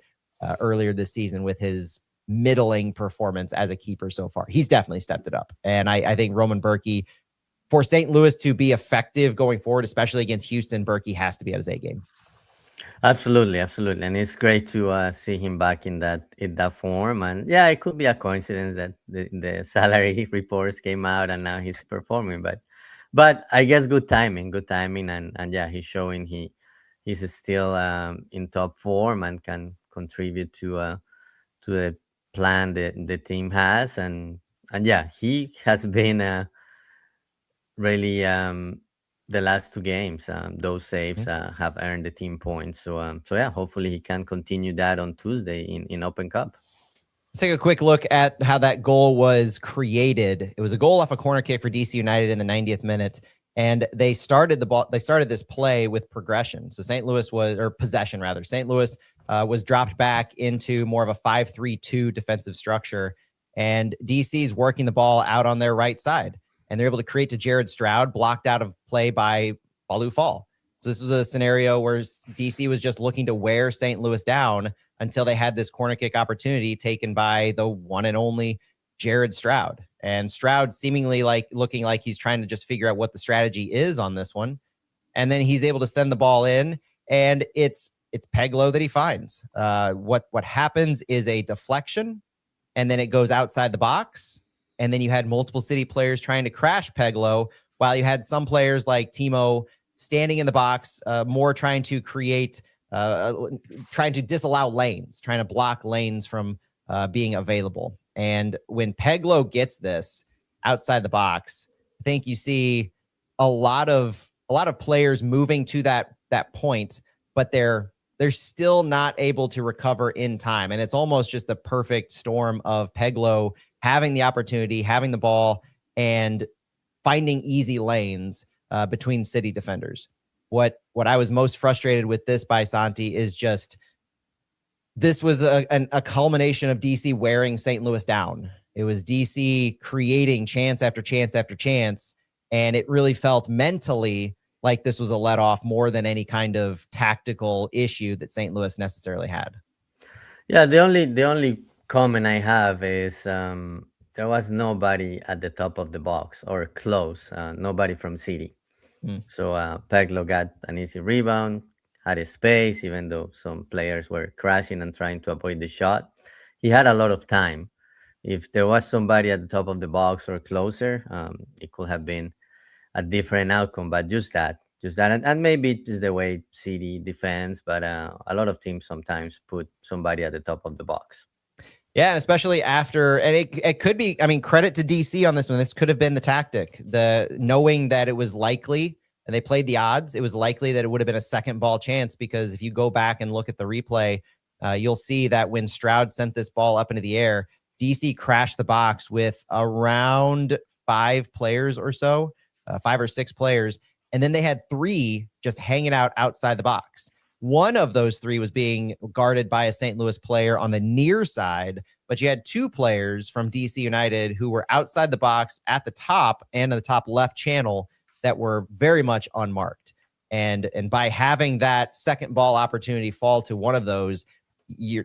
earlier this season with his middling performance as a keeper so far. He's definitely stepped it up. And I think Roman Berkey, for St. Louis to be effective going forward, especially against Houston, Berkey has to be at his A game. Absolutely, and it's great to see him back in that form. And yeah, it could be a coincidence that the salary reports came out and now he's performing. But I guess good timing, and yeah, he's showing he's still in top form and can contribute to the plan the team has. And yeah, he has been really the last 2 games, those saves have earned the team points. So yeah, hopefully he can continue that on Tuesday in Open Cup. Let's take a quick look at how that goal was created. It was a goal off a corner kick for DC United in the 90th minute, and they started this play with progression. So St. Louis possession rather. St. Louis was dropped back into more of a 5-3-2 defensive structure, and DC's working the ball out on their right side. And they're able to create to Jared Stroud, blocked out of play by Balou Fall. So this was a scenario where DC was just looking to wear St. Louis down until they had this corner kick opportunity taken by the one and only Jared Stroud. And Stroud seemingly looking like he's trying to just figure out what the strategy is on this one. And then he's able to send the ball in, and it's Peglo that he finds. What happens is a deflection, and then it goes outside the box. And then you had multiple City players trying to crash Peglo, while you had some players like Timo standing in the box, more trying to create, trying to disallow lanes, trying to block lanes from being available. And when Peglo gets this outside the box, I think you see a lot of players moving to that point, but they're still not able to recover in time. And it's almost just a perfect storm of Peglo having the opportunity, having the ball, and finding easy lanes between City defenders. What I was most frustrated with this by Santi is just this was a culmination of DC wearing St. Louis down. It was DC creating chance after chance after chance, and it really felt mentally like this was a let off more than any kind of tactical issue that St. Louis necessarily had. Yeah, the only comment I have is there was nobody at the top of the box or close, nobody from City. So Peglo got an easy rebound, had a space, even though some players were crashing and trying to avoid the shot. He had a lot of time. If there was somebody at the top of the box or closer, it could have been a different outcome. But just that, and maybe it's just the way City defends. But a lot of teams sometimes put somebody at the top of the box. Yeah, and especially after, and it could be, I mean, credit to DC on this one. This could have been the tactic, the knowing that it was likely, and they played the odds, it was likely that it would have been a second ball chance, because if you go back and look at the replay, you'll see that when Stroud sent this ball up into the air, DC crashed the box with around 5 players or so, 5 or 6 players, and then they had 3 just hanging out outside the box. One of those 3 was being guarded by a St. Louis player on the near side, but you had 2 players from DC United who were outside the box at the top and the top left channel that were very much unmarked. And by having that second ball opportunity fall to one of those,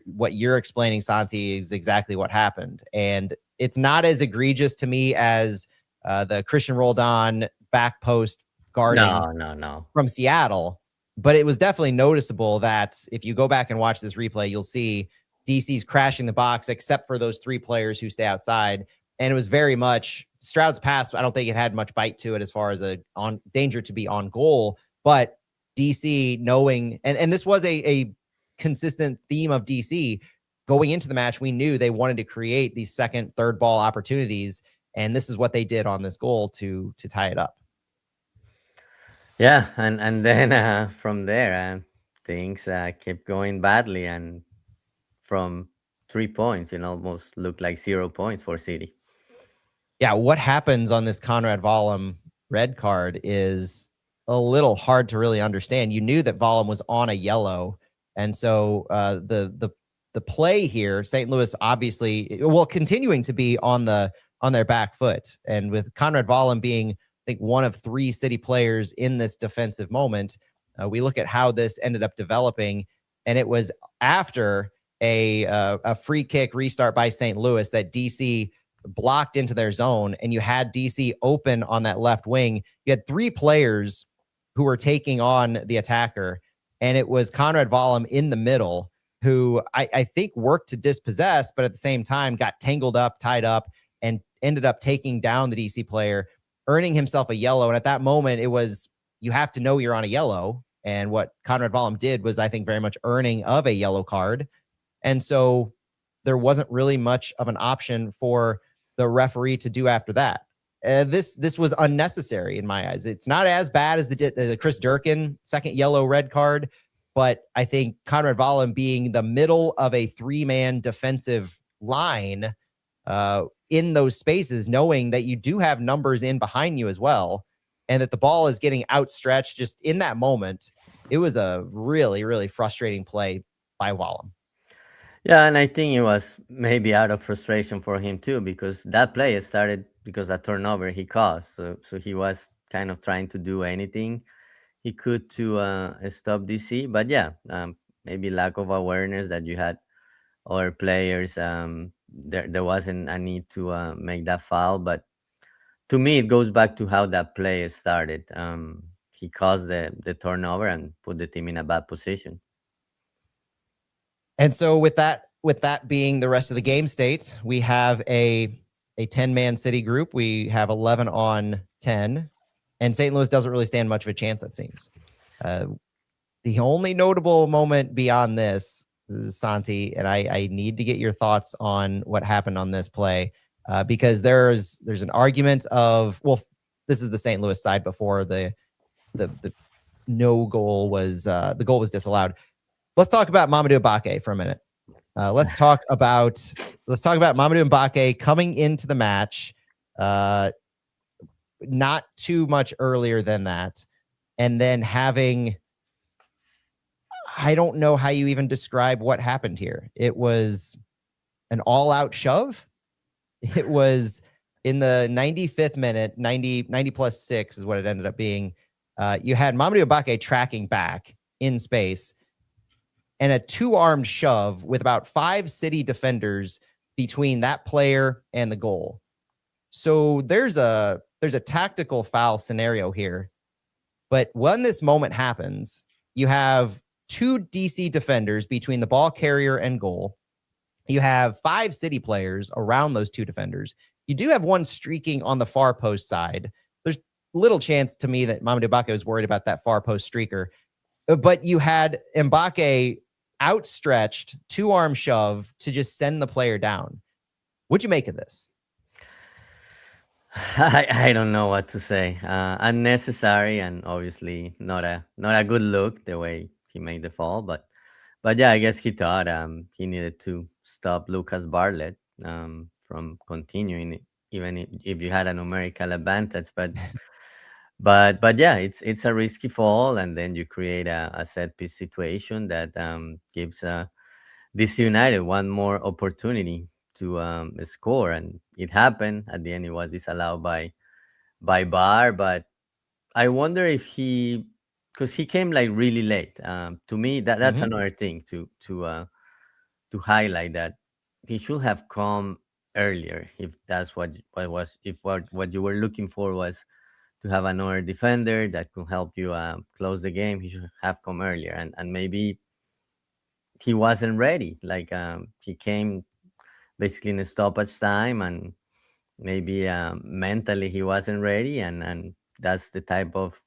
what you're explaining, Santi, is exactly what happened. And it's not as egregious to me as the Christian Roldan back post guarding No. from Seattle. But it was definitely noticeable that if you go back and watch this replay, you'll see DC's crashing the box, except for those 3 players who stay outside. And it was very much Stroud's pass. I don't think it had much bite to it as far as on danger to be on goal. But DC knowing, and this was a consistent theme of DC going into the match. We knew they wanted to create these second, third ball opportunities. And this is what they did on this goal to tie it up. Yeah, and then from there, things kept going badly, and from 3 points, it almost looked like 0 points for City. Yeah, what happens on this Conrad Vollum red card is a little hard to really understand. You knew that Vollum was on a yellow, and so the play here, St. Louis obviously, well, continuing to be on their back foot, and with Conrad Vollum being, I think, one of 3 City players in this defensive moment, we look at how this ended up developing, and it was after a free kick restart by St. Louis that DC blocked into their zone, and you had DC open on that left wing. You had 3 players who were taking on the attacker, and it was Conrad Vollum in the middle, who I think worked to dispossess, but at the same time got tangled up, tied up, and ended up taking down the DC player, earning himself a yellow. And at that moment, it was, you have to know you're on a yellow. And what Conrad Vollum did was, I think, very much earning of a yellow card. And so there wasn't really much of an option for the referee to do after that. This was unnecessary in my eyes. It's not as bad as the Chris Durkin second yellow red card, but I think Conrad Vollum being the middle of a 3-man defensive line in those spaces, knowing that you do have numbers in behind you as well, and that the ball is getting outstretched just in that moment, it was a really, really frustrating play by Vollum. Yeah, and I think it was maybe out of frustration for him too, because that play started because a turnover he caused. So he was kind of trying to do anything he could to stop DC. But yeah, maybe lack of awareness that you had other players. There wasn't a need to make that foul. But to me, it goes back to how that play started. He caused the turnover and put the team in a bad position. And so with that being the rest of the game state, we have a 10-man City group. We have 11 on 10, and St. Louis doesn't really stand much of a chance, it seems. The only notable moment beyond this, Santi, and I need to get your thoughts on what happened on this play, because there's an argument of, well, this is the St. Louis side before the no goal was the goal was disallowed. Let's talk about Mamadou Mbake for a minute. Let's talk about Mamadou Mbake coming into the match, not too much earlier than that, and then having, I don't know how you even describe what happened here. It was an all-out shove. It was in the 95th minute, 90 plus 6 is what it ended up being. You had Mamadou Mbake tracking back in space and a two-armed shove with about 5 City defenders between that player and the goal. So there's a tactical foul scenario here. But when this moment happens, you have 2 DC defenders between the ball carrier and goal. You have 5 City players around those 2 defenders. You do have one streaking on the far post side. There's little chance to me that Mamadou Mbake was worried about that far post streaker. But you had Mbake outstretched, 2-arm shove to just send the player down. What'd you make of this? I don't know what to say. Unnecessary and obviously not a good look the way he made the fall. But yeah, I guess he thought he needed to stop Lucas Bartlett from continuing, even if you had a numerical advantage. But yeah, it's a risky fall, and then you create a set piece situation that gives DC United one more opportunity to score, and it happened at the end. It was disallowed by VAR, but I wonder if because he came like really late. To me, that's another thing to highlight, that he should have come earlier if that's what you were looking for was to have another defender that could help you close the game. He should have come earlier, and maybe he wasn't ready. Like he came basically in a stoppage time, and maybe mentally he wasn't ready, and that's the type of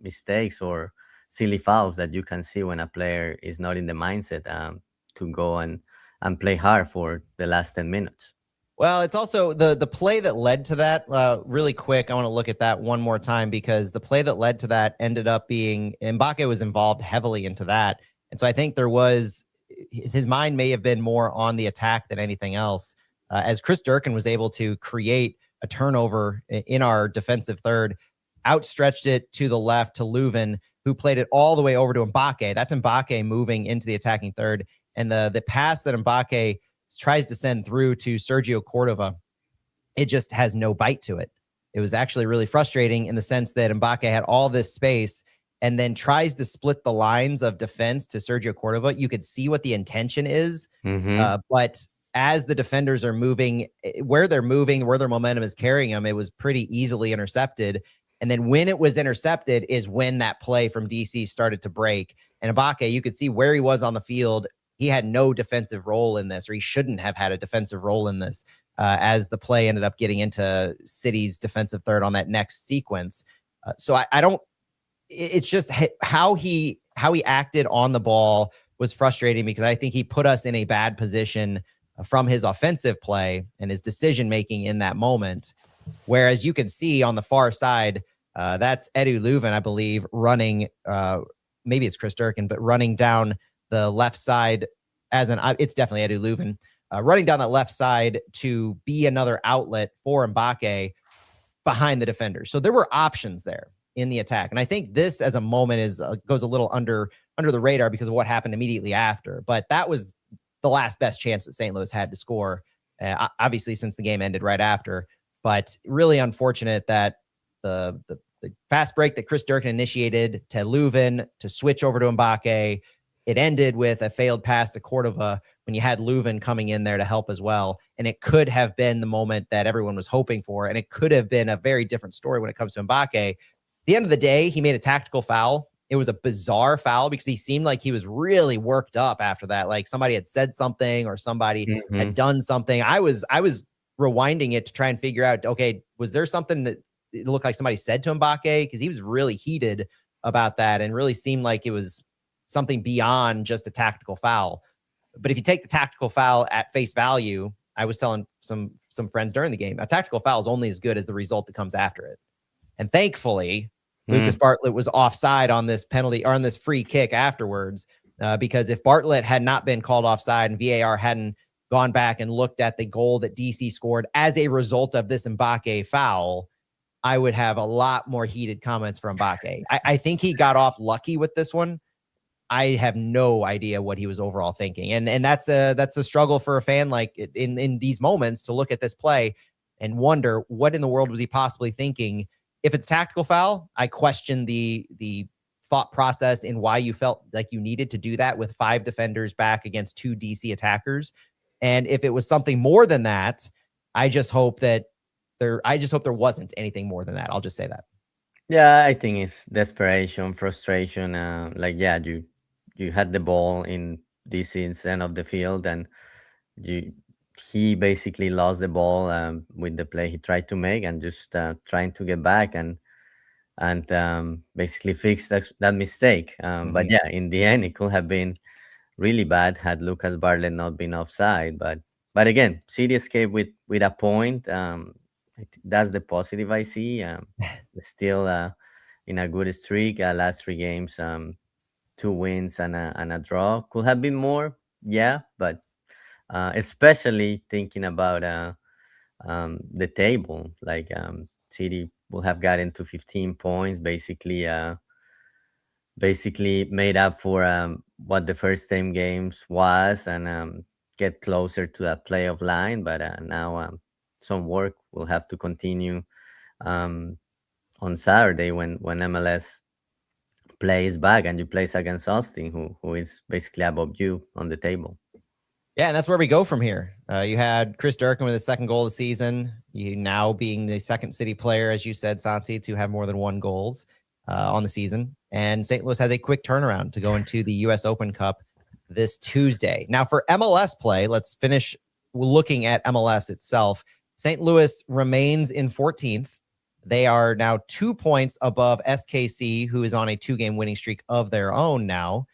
mistakes or silly fouls that you can see when a player is not in the mindset to go and play hard for the last 10 minutes. Well, it's also the play that led to that. Really quick, I want to look at that one more time, because the play that led to that ended up being Mbake was involved heavily into that. And so I think there was, his mind may have been more on the attack than anything else, as Chris Durkin was able to create a turnover in our defensive third, outstretched it to the left to Leuven, who played it all the way over to Mbake. That's Mbake moving into the attacking third. And the pass that Mbake tries to send through to Sergio Cordova, it just has no bite to it. It was actually really frustrating in the sense that Mbake had all this space and then tries to split the lines of defense to Sergio Cordova. You could see what the intention is, but as the defenders are moving, where they're moving, where their momentum is carrying them, it was pretty easily intercepted. And then when it was intercepted is when that play from DC started to break. And Mbake, you could see where he was on the field. He had no defensive role in this, or he shouldn't have had a defensive role in this, as the play ended up getting into City's defensive third on that next sequence. So I don't, it's just how he acted on the ball was frustrating, because I think he put us in a bad position from his offensive play and his decision-making in that moment. Whereas you can see on the far side, that's Edu Leuven, I believe, running, maybe it's Chris Durkin, but running down the left side it's definitely Edu Leuven, running down that left side to be another outlet for Mbake behind the defender. So there were options there in the attack. And I think this as a moment goes a little under the radar because of what happened immediately after. But that was the last best chance that St. Louis had to score, obviously, since the game ended right after. But really unfortunate that the fast break that Chris Durkin initiated to Leuven to switch over to Mbake, it ended with a failed pass to Cordova when you had Leuven coming in there to help as well. And it could have been the moment that everyone was hoping for. And it could have been a very different story when it comes to Mbake. At the end of the day, he made a tactical foul. It was a bizarre foul because he seemed like he was really worked up after that. Like somebody had said something or somebody had done something. I was rewinding it to try and figure out, okay, was there something that it looked like somebody said to Mbake? Because he was really heated about that and really seemed like it was something beyond just a tactical foul. But if you take the tactical foul at face value, I was telling some friends during the game, a tactical foul is only as good as the result that comes after it. And thankfully, Lucas Bartlett was offside on this penalty or on this free kick afterwards, because if Bartlett had not been called offside and VAR hadn't gone back and looked at the goal that DC scored as a result of this Mbappe foul, I would have a lot more heated comments for Mbappe. I think he got off lucky with this one. I have no idea what he was overall thinking. And that's a struggle for a fan like in these moments to look at this play and wonder what in the world was he possibly thinking. If it's tactical foul, I question the thought process in why you felt like you needed to do that with 5 defenders back against 2 DC attackers. And if it was something more than that, I just hope there wasn't anything more than that. I'll just say that. Yeah, I think it's desperation, frustration. You had the ball in this end of the field, and he basically lost the ball with the play he tried to make, and just trying to get back and basically fix that mistake. But yeah, in the end, it could have been really bad had Lucas Bartlett not been offside. But again, City escaped with a point. That's the positive I see. Still in a good streak. Last 3 games, 2 wins and a draw. Could have been more, yeah. But especially thinking about the table, like City will have gotten to 15 points, basically made up for what the first 10 games was, and get closer to that playoff line. But now some work will have to continue on Saturday when MLS plays back and you plays against Austin, who is basically above you on the table. Yeah, and that's where we go from here. You had Chris Durkin with his 2nd goal of the season. You now being the 2nd City player, as you said, Santi, to have more than 1 goals on the season. And St. Louis has a quick turnaround to go into the US Open Cup this Tuesday. Now, for MLS play, let's finish looking at MLS itself. St. Louis remains in 14th. They are now 2 points above SKC, who is on a 2-game winning streak of their own now.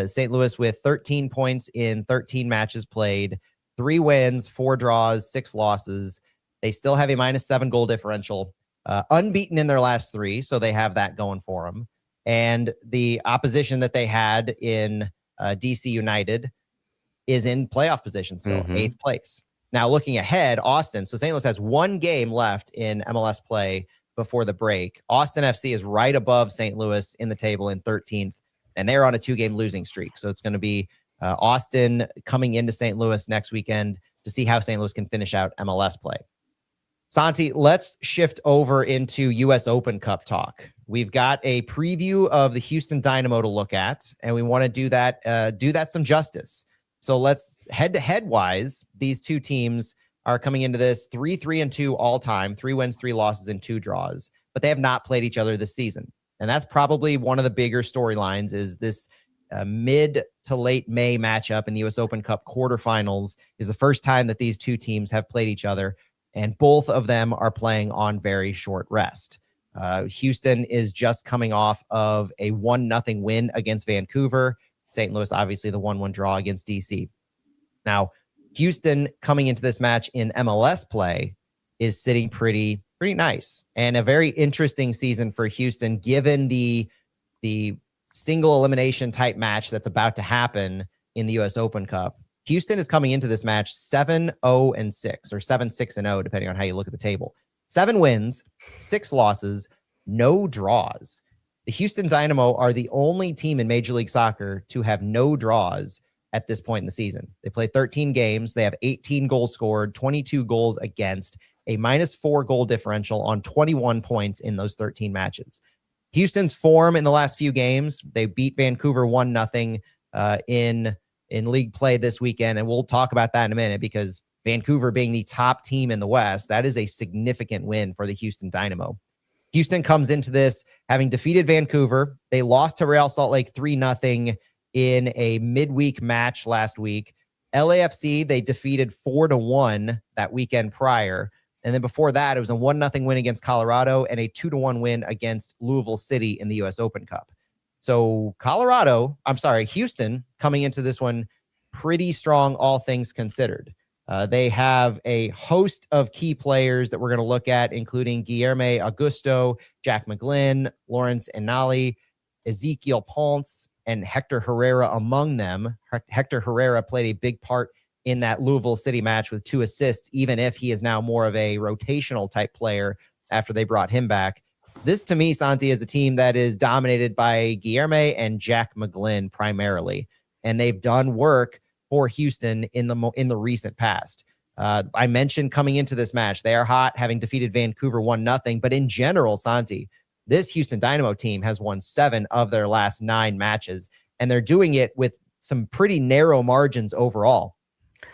St. Louis with 13 points in 13 matches played, 3 wins, 4 draws, 6 losses. They still have a -7 goal differential, unbeaten in their last 3, so they have that going for them. And the opposition that they had in DC United is in playoff position still, 8th place. Now, looking ahead, Austin. So St. Louis has 1 game left in MLS play before the break. Austin FC is right above St. Louis in the table in 13th, and they're on a 2-game losing streak. So it's going to be Austin coming into St. Louis next weekend to see how St. Louis can finish out MLS play. Santi, let's shift over into US Open Cup talk. We've got a preview of the Houston Dynamo to look at, and we want to do that some justice. So let's head-to-head wise, these 2 teams are coming into this 3-3-2 all time, 3 wins, 3 losses, and 2 draws, but they have not played each other this season. And that's probably one of the bigger storylines is this mid to late May matchup in the US Open Cup quarterfinals is the first time that these 2 teams have played each other, and both of them are playing on very short rest. Houston is just coming off of a 1-0 win against Vancouver. St. Louis, obviously, the 1-1 draw against DC. Now, Houston coming into this match in MLS play is sitting pretty nice, and a very interesting season for Houston, given the single elimination type match that's about to happen in the US Open Cup. Houston is coming into this match 7-0-6 or 7-6-0, depending on how you look at the table. 7 wins, 6 losses, no draws. The Houston Dynamo are the only team in Major League Soccer to have no draws at this point in the season. They play 13 games. They have 18 goals scored, 22 goals against, a -4 goal differential on 21 points in those 13 matches. Houston's form in the last few games, they beat Vancouver 1-0 in league play this weekend, and we'll talk about that in a minute because Vancouver being the top team in the West, that is a significant win for the Houston Dynamo. Houston comes into this having defeated Vancouver. They lost to Real Salt Lake 3-0 in a midweek match last week. LAFC, they defeated 4-1 that weekend prior. And then before that, it was a 1-0 win against Colorado and a 2-1 win against Louisville City in the US Open Cup. So Houston coming into this one pretty strong, all things considered. They have a host of key players that we're going to look at, including Guilherme Augusto, Jack McGlynn, Lawrence Enali, Ezequiel Ponce, and Hector Herrera among them. Hector Herrera played a big part in that Louisville City match with 2 assists, even if he is now more of a rotational type player after they brought him back. This, to me, Santi, is a team that is dominated by Guilherme and Jack McGlynn primarily, and they've done work for Houston in the recent past. I mentioned coming into this match, they are hot, having defeated Vancouver 1-0. But in general, Santi, this Houston Dynamo team has won 7 of their last 9 matches, and they're doing it with some pretty narrow margins overall.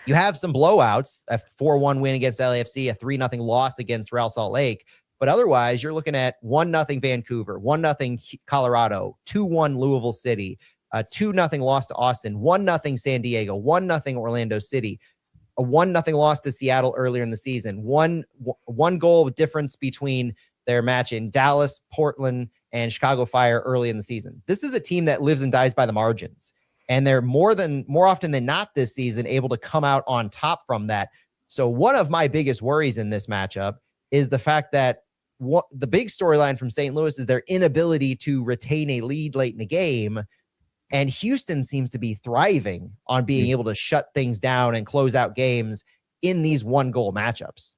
You have some blowouts, a 4-1 win against LAFC, a 3-0 loss against Real Salt Lake. But otherwise, you're looking at 1-0 Vancouver, 1-0 Colorado, 2-1 Louisville City, 2-0 loss to Austin, 1-0 San Diego, 1-0 Orlando City, a 1-0 loss to Seattle earlier in the season, one goal difference between their match in Dallas, Portland, and Chicago Fire early in the season. This is a team that lives and dies by the margins, and they're more often than not this season able to come out on top from that. So one of my biggest worries in this matchup is the fact that the big storyline from St. Louis is their inability to retain a lead late in the game. And Houston seems to be thriving on being able to shut things down and close out games in these 1-goal matchups.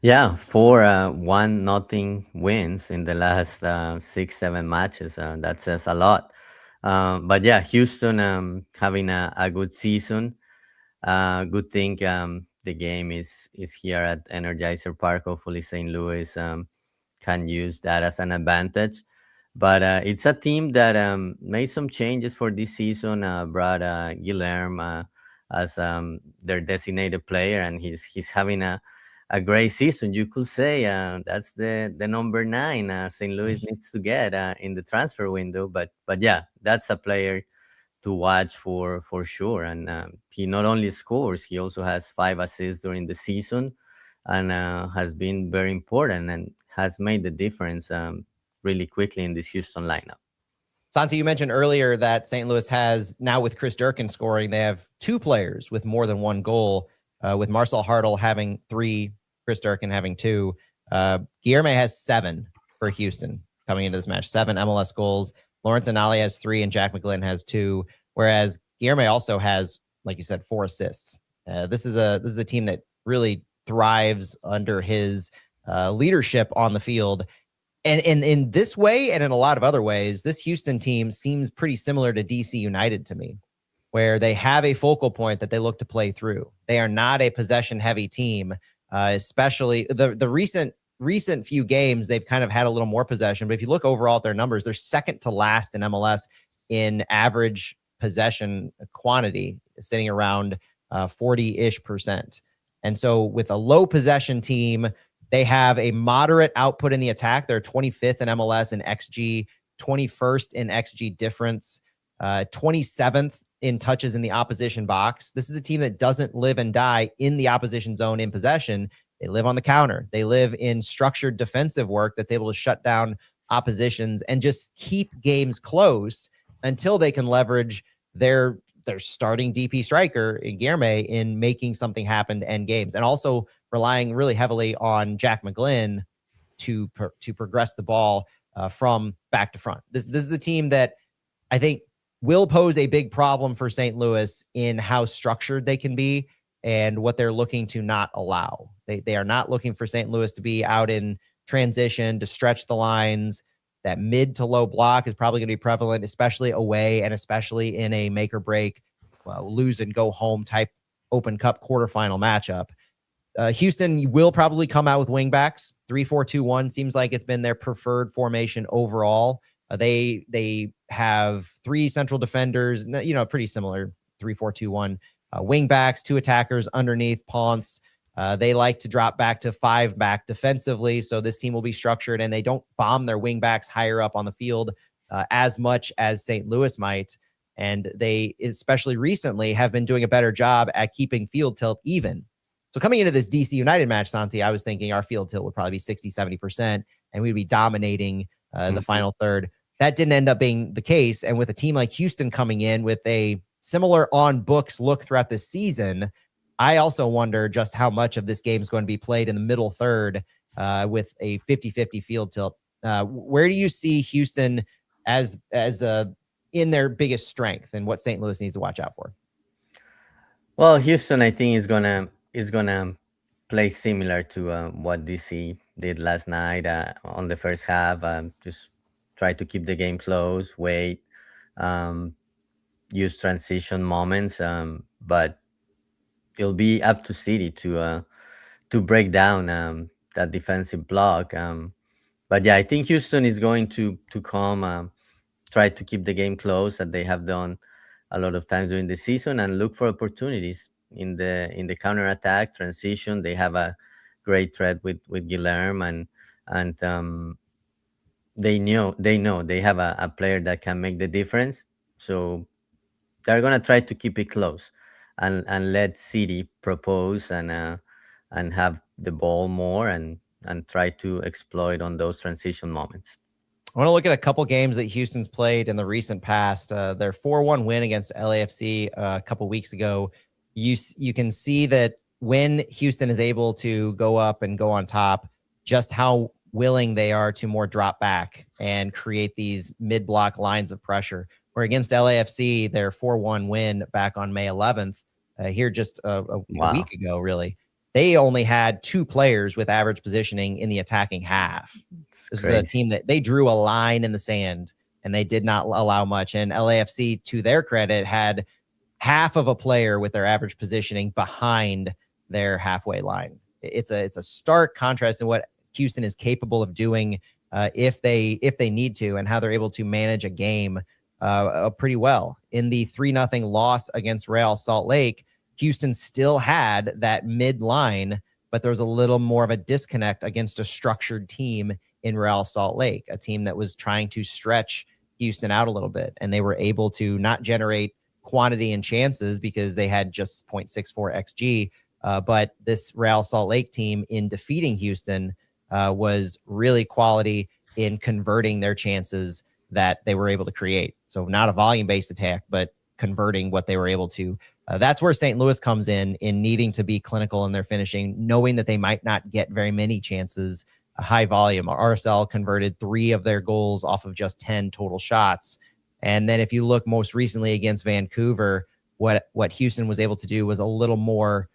Yeah, 4 1-0 wins in the last 6-7 matches. That says a lot. But yeah, Houston having a good season. Good thing the game is here at Energizer Park. Hopefully St. Louis can use that as an advantage. But it's a team that made some changes for this season. Brought Guilherme as their designated player, and he's having a great season. You could say that's the number 9 St. Louis needs to get in the transfer window. But yeah, that's a player to watch for sure. And he not only scores, he also has 5 assists during the season, and has been very important and has made the difference really quickly in this Houston lineup. Santi, you mentioned earlier that St. Louis has now, with Chris Durkin scoring, they have 2 players with more than 1 goal, with Marcel Hartl having 3, Chris Durkin having 2. Guilherme has 7 for Houston coming into this match, 7 MLS goals. Lawrence Enali has 3 and Jack McGlynn has 2, whereas Guilherme also has, like you said, 4 assists. This is a team that really thrives under his leadership on the field. And in this way, and in a lot of other ways, this Houston team seems pretty similar to DC United to me, where they have a focal point that they look to play through. They are not a possession-heavy team, especially the recent few games. They've kind of had a little more possession, but if you look overall at their numbers, they're second to last in MLS in average possession quantity, sitting around 40-ish%. And so with a low possession team, they have a moderate output in the attack. They're 25th in MLS in XG, 21st in XG difference, 27th in touches in the opposition box. This is a team that doesn't live and die in the opposition zone in possession. They live on the counter. They live in structured defensive work that's able to shut down oppositions and just keep games close until they can leverage their starting DP striker in Guilherme in making something happen to end games, and also relying really heavily on Jack McGlynn to progress the ball from back to front. This is a team that I think will pose a big problem for St. Louis in how structured they can be and what they're looking to not allow. They are not looking for St. Louis to be out in transition, to stretch the lines. That mid to low block is probably going to be prevalent, especially away and especially in a make or break, lose and go home type Open Cup quarterfinal matchup. Houston will probably come out with wingbacks. 3-4-2-1 seems like it's been their preferred formation overall. They have 3 central defenders, pretty similar 3-4-2-1. Wingbacks, 2 attackers underneath Ponce. They like to drop back to 5 back defensively, so this team will be structured, and they don't bomb their wingbacks higher up on the field as much as St. Louis might. And they, especially recently, have been doing a better job at keeping field tilt even. So coming into this DC United match, Santi, I was thinking our field tilt would probably be 60-70%, and we'd be dominating the final third. That didn't end up being the case. And with a team like Houston coming in with a similar on books look throughout the season, I also wonder just how much of this game is going to be played in the middle third with a 50-50 field tilt. Where do you see Houston as in their biggest strength, and what St. Louis needs to watch out for? Well, Houston, I think is gonna play similar to what DC did last night on the first half. Just try to keep the game close, wait, um, use transition moments, but it'll be up to City to break down that defensive block. But yeah, I think Houston is going to come, try to keep the game close, that they have done a lot of times during the season, and look for opportunities in the counter attack transition. They have a great threat with Guilherme, and they know they have a player that can make the difference. So they're gonna try to keep it close, and let City propose, and have the ball more, and try to exploit on those transition moments. I want to look at a couple games that Houston's played in the recent past. Their 4-1 win against LAFC a couple weeks ago. You can see that when Houston is able to go up and go on top, just how willing they are to more drop back and create these mid-block lines of pressure. Where against LAFC, their 4-1 win back on May 11th, here just a week ago, really, they only had 2 players with average positioning in the attacking half. This is a team that they drew a line in the sand and they did not allow much. And LAFC, to their credit, had half of a player with their average positioning behind their halfway line. It's a stark contrast in what Houston is capable of doing if they need to, and how they're able to manage a game pretty well. In the 3-0 loss against Real Salt Lake, Houston still had that mid line, but there was a little more of a disconnect against a structured team in Real Salt Lake, a team that was trying to stretch Houston out a little bit. And they were able to not generate quantity and chances because they had just 0.64 XG. But this Real Salt Lake team, in defeating Houston, was really quality in converting their chances that they were able to create. So not a volume-based attack, but converting what they were able to. That's where St. Louis comes in needing to be clinical in their finishing, knowing that they might not get very many chances, a high volume. RSL converted 3 of their goals off of just 10 total shots. And then if you look most recently against Vancouver, what Houston was able to do was a little more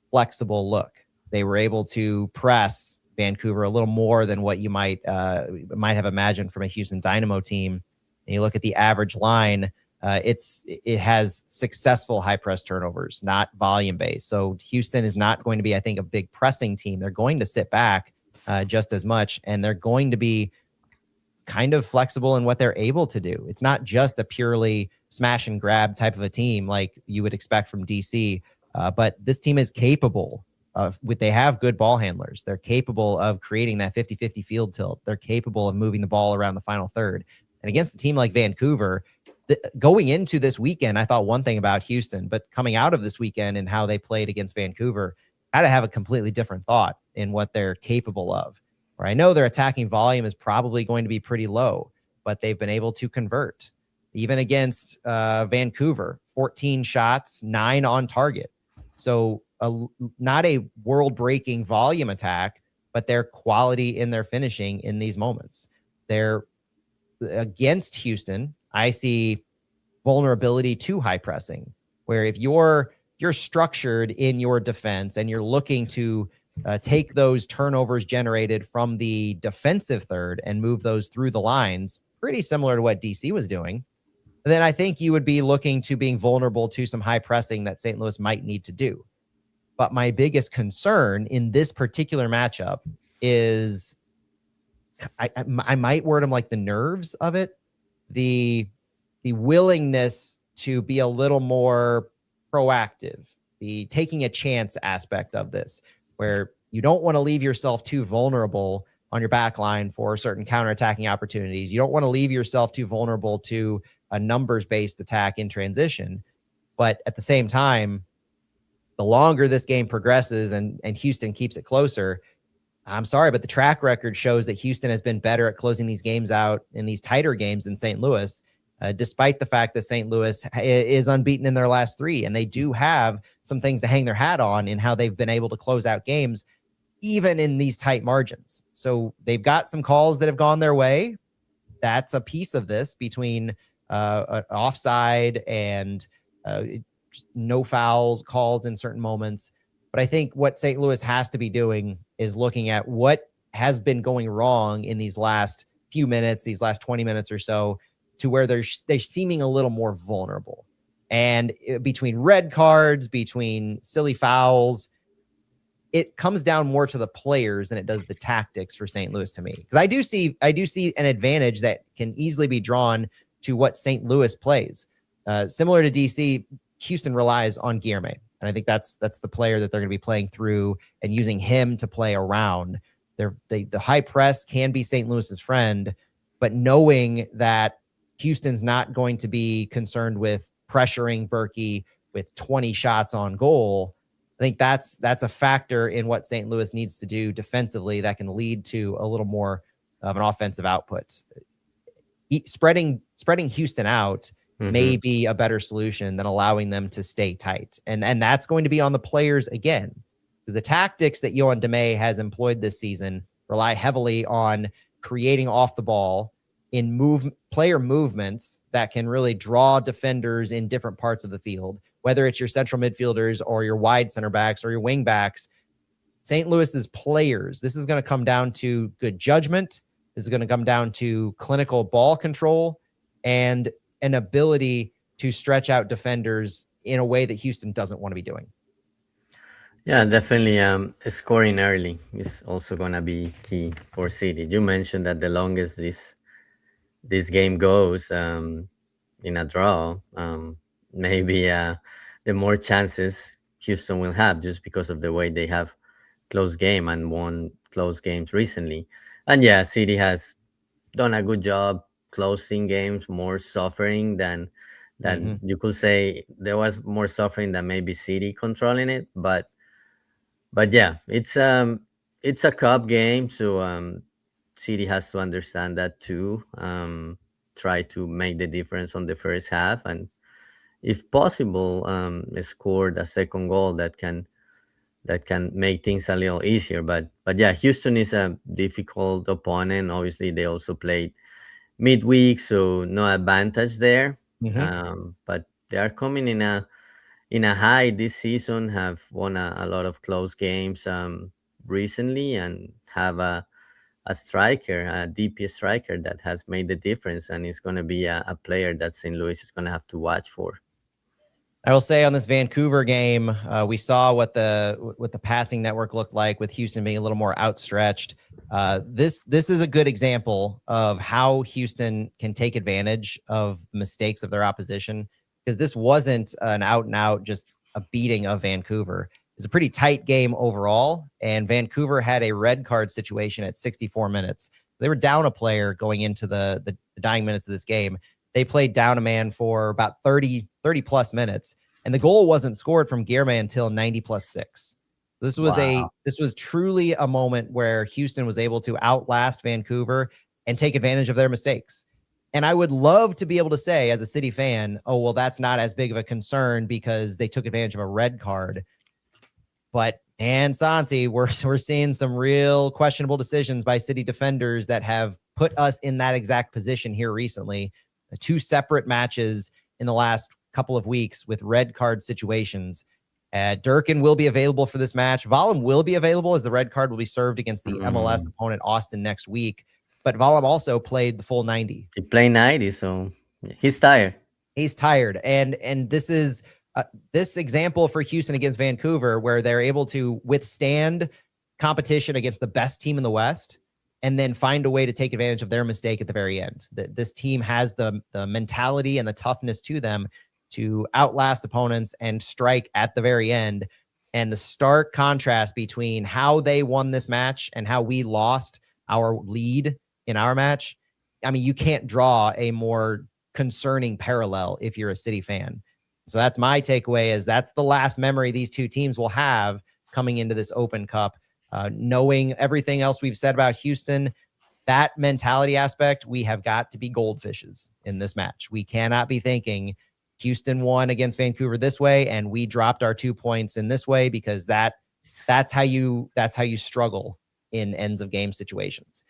flexible look. They were able to press Vancouver a little more than what you might have imagined from a Houston Dynamo team. And you look at the average line, it has successful high press turnovers, not volume based. So Houston is not going to be, I think, a big pressing team. They're going to sit back just as much, and they're going to be kind of flexible in what they're able to do. It's not just a purely smash and grab type of a team like you would expect from DC, but this team is capable of, they have good ball handlers. They're capable of creating that 50-50 field tilt. They're capable of moving the ball around the final third. And against a team like Vancouver, going into this weekend, I thought one thing about Houston, but coming out of this weekend and how they played against Vancouver, I had to have a completely different thought in what they're capable of. Where I know their attacking volume is probably going to be pretty low, but they've been able to convert. Even against Vancouver, 14 shots, 9 on target. So not a world-breaking volume attack, but their quality in their finishing in these moments. They're against Houston, I see vulnerability to high pressing, where if you're structured in your defense and you're looking to take those turnovers generated from the defensive third and move those through the lines, pretty similar to what DC was doing, then I think you would be looking to being vulnerable to some high pressing that St. Louis might need to do. But my biggest concern in this particular matchup is I might word them like the nerves of it, the willingness to be a little more proactive, the taking a chance aspect of this, where you don't want to leave yourself too vulnerable on your back line for certain counterattacking opportunities. You don't want to leave yourself too vulnerable to a numbers-based attack in transition. But at the same time, the longer this game progresses and Houston keeps it closer, I'm sorry, but the track record shows that Houston has been better at closing these games out in these tighter games than St. Louis. despite the fact that St. Louis is unbeaten in their last 3. And they do have some things to hang their hat on in how they've been able to close out games, even in these tight margins. So they've got some calls that have gone their way. That's a piece of this between offside and no fouls calls in certain moments. But I think what St. Louis has to be doing is looking at what has been going wrong in these last few minutes, these last 20 minutes or so, to where they're seeming a little more vulnerable. And between red cards, between silly fouls, it comes down more to the players than it does the tactics for St. Louis to me. Because I do see an advantage that can easily be drawn to what St. Louis plays. Similar to DC, Houston relies on Guilherme. And I think that's the player that they're going to be playing through and using him to play around. The high press can be St. Louis's friend, but knowing that Houston's not going to be concerned with pressuring Berkey with 20 shots on goal, I think that's a factor in what St. Louis needs to do defensively that can lead to a little more of an offensive output. Spreading Houston out may be a better solution than allowing them to stay tight. And that's going to be on the players again, because the tactics that Yoann Damet has employed this season rely heavily on creating off the ball in player movements that can really draw defenders in different parts of the field, whether it's your central midfielders or your wide center backs or your wing backs. St. Louis's players, this is going to come down to good judgment. This is going to come down to clinical ball control and an ability to stretch out defenders in a way that Houston doesn't want to be doing. Yeah, definitely. Scoring early is also going to be key for City. You mentioned that the longest this game goes in a draw, maybe the more chances Houston will have, just because of the way they have close game and won close games recently. And yeah, City has done a good job closing games, more suffering than you could say. There was more suffering than maybe City controlling it, but yeah, it's a cup game, so City has to understand that too. Try to make the difference on the first half, and if possible, score the second goal that can make things a little easier. But yeah, Houston is a difficult opponent. Obviously, they also played midweek, so no advantage there. But they are coming in a high this season, have won a lot of close games recently, and have a striker, a DP striker that has made the difference, and is going to be a player that St. Louis is going to have to watch for. I will say on this Vancouver game, we saw what the passing network looked like, with Houston being a little more outstretched. This is a good example of how Houston can take advantage of mistakes of their opposition, because this wasn't an out and out just a beating of Vancouver. It was a pretty tight game overall, and Vancouver had a red card situation at 64 minutes. They were down a player going into the dying minutes of this game. They played down a man for about 30 plus minutes, and the goal wasn't scored from Guilherme until 90 plus 6. This was truly a moment where Houston was able to outlast Vancouver and take advantage of their mistakes. And I would love to be able to say, as a City fan, oh, well, that's not as big of a concern because they took advantage of a red card. But, and Santi, we're seeing some real questionable decisions by City defenders that have put us in that exact position here recently. 2 separate matches in the last couple of weeks with red card situations. Durkin will be available for this match. Valum will be available, as the red card will be served against the MLS opponent Austin next week. But Valum also played the full 90. He played 90, so he's tired. He's tired. And this is this example for Houston against Vancouver, where they're able to withstand competition against the best team in the West and then find a way to take advantage of their mistake at the very end. This team has the mentality and the toughness to them to outlast opponents and strike at the very end. And the stark contrast between how they won this match and how we lost our lead in our match, I mean, you can't draw a more concerning parallel if you're a City fan. So that's my takeaway, is that's the last memory these two teams will have coming into this Open Cup. Knowing everything else we've said about Houston, that mentality aspect, we have got to be goldfishes in this match. We cannot be thinking Houston won against Vancouver this way and we dropped our 2 points in this way, because that's how you struggle in ends of game situations.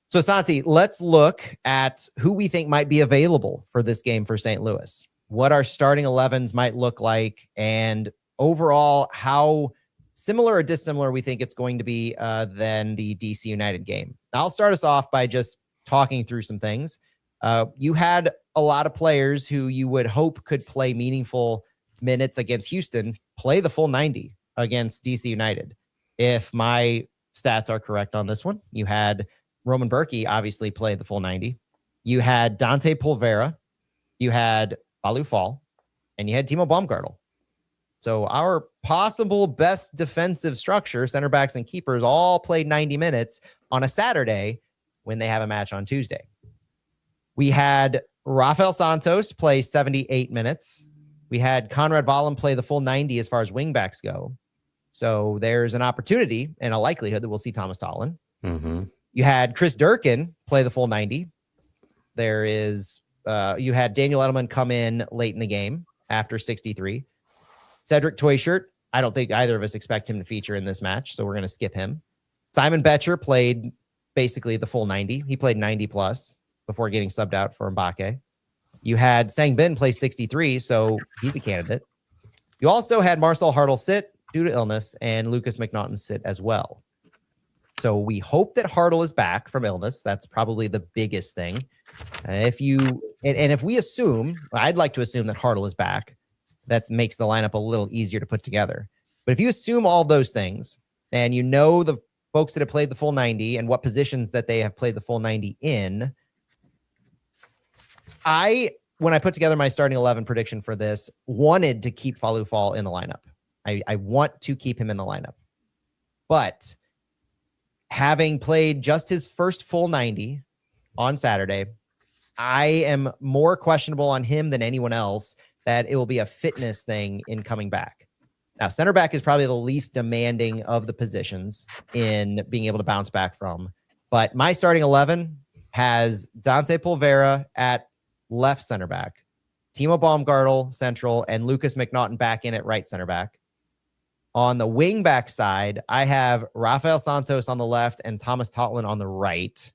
So Santi, let's look at who we think might be available for this game for St. Louis, what our starting 11s might look like, and overall how similar or dissimilar we think it's going to be than the DC United game. I'll start us off by just talking through some things. You had a lot of players who you would hope could play meaningful minutes against Houston play the full 90 against DC United. If my stats are correct on this one, you had Roman Berkey obviously play the full 90. You had Dante Pulvera, you had Balu Fall, and you had Timo Baumgartel. So our possible best defensive structure, center backs and keepers, all played 90 minutes on a Saturday when they have a match on Tuesday. We had Rafael Santos play 78 minutes. We had Conrad Vallum play the full 90 as far as wingbacks go. So there's an opportunity and a likelihood that we'll see Thomas Totland. Mm-hmm. You had Chris Durkin play the full 90. There is, you had Daniel Edelman come in late in the game after 63. Cedric Toyshirt, I don't think either of us expect him to feature in this match, so we're going to skip him. Simon Betcher played basically the full 90. He played 90 plus before getting subbed out for Mbake. You had Sang Bin play 63, so he's a candidate. You also had Marcel Hartl sit due to illness, and Lucas McNaughton sit as well. So we hope that Hartl is back from illness. That's probably the biggest thing. If we assume, I'd like to assume that Hartl is back, that makes the lineup a little easier to put together. But if you assume all those things, and you know the folks that have played the full 90 and what positions that they have played the full 90 in, when I put together my starting 11 prediction for this, wanted to keep Falou Fall in the lineup. I want to keep him in the lineup. But having played just his first full 90 on Saturday, I am more questionable on him than anyone else that it will be a fitness thing in coming back. Now, center back is probably the least demanding of the positions in being able to bounce back from. But my starting 11 has Dante Pulvera at left center back, Timo Baumgartel central, and Lucas McNaughton back in at right center back. On the wing back side, I have Rafael Santos on the left and Thomas Totland on the right.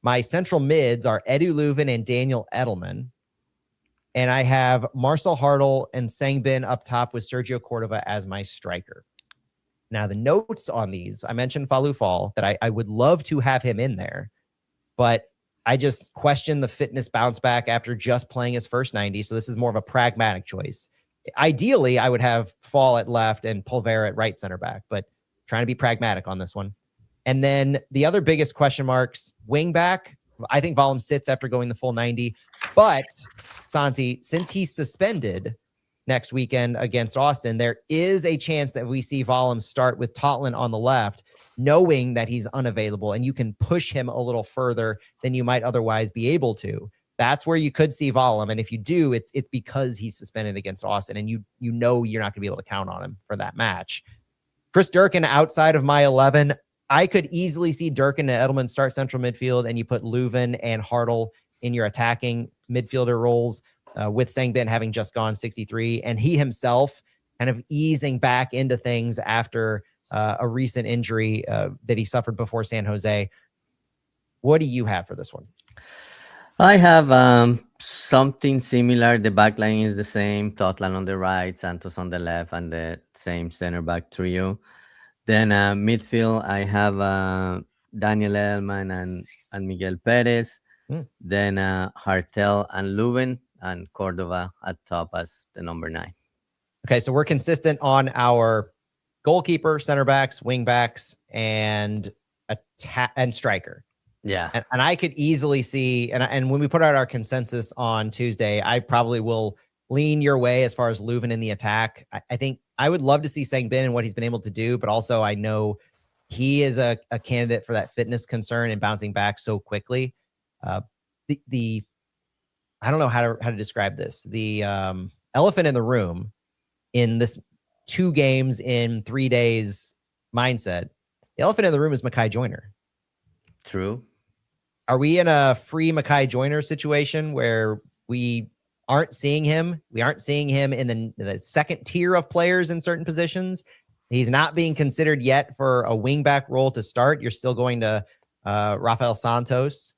My central mids are Edu Leuven and Daniel Edelman. And I have Marcel Hartl and Sang Bin up top with Sergio Cordova as my striker. Now, the notes on these, I mentioned Falou Fall, that I would love to have him in there, but I just question the fitness bounce back after just playing his first 90. So this is more of a pragmatic choice. Ideally, I would have Fall at left and Pulvera at right center back, but trying to be pragmatic on this one. And then the other biggest question marks, wing back, I think Vallum sits after going the full 90. But, Santi, since he's suspended next weekend against Austin, there is a chance that we see Vallum start with Totland on the left, knowing that he's unavailable, and you can push him a little further than you might otherwise be able to. That's where you could see Vallum. And if you do, it's because he's suspended against Austin, and you know you're not going to be able to count on him for that match. Chris Durkin outside of my 11, I could easily see Durkin and Edelman start central midfield, and you put Leuven and Hartl in your attacking midfielder roles, with Sang Bin having just gone 63, and he himself kind of easing back into things after a recent injury that he suffered before San Jose. What do you have for this one? I have something similar. The back line is the same. Totland on the right, Santos on the left, and the same center back trio. Then midfield, I have Daniel Edelman and Miguel Perez. Then Hartel and Leuven, and Cordova at top as the number 9. Okay, so we're consistent on our goalkeeper, center backs, wing backs, and striker. Yeah. And I could easily see, and when we put out our consensus on Tuesday, I probably will lean your way as far as Leuven in the attack. I think I would love to see Sang Bin and what he's been able to do, but also I know he is a candidate for that fitness concern and bouncing back so quickly. I don't know how to describe this. The elephant in the room in this 2 games in 3 days mindset, the elephant in the room is Makai Joyner. True. Are we in a free Makai Joyner situation where we aren't seeing him? We aren't seeing him in the second tier of players in certain positions. He's not being considered yet for a wingback role to start. You're still going to Rafael Santos.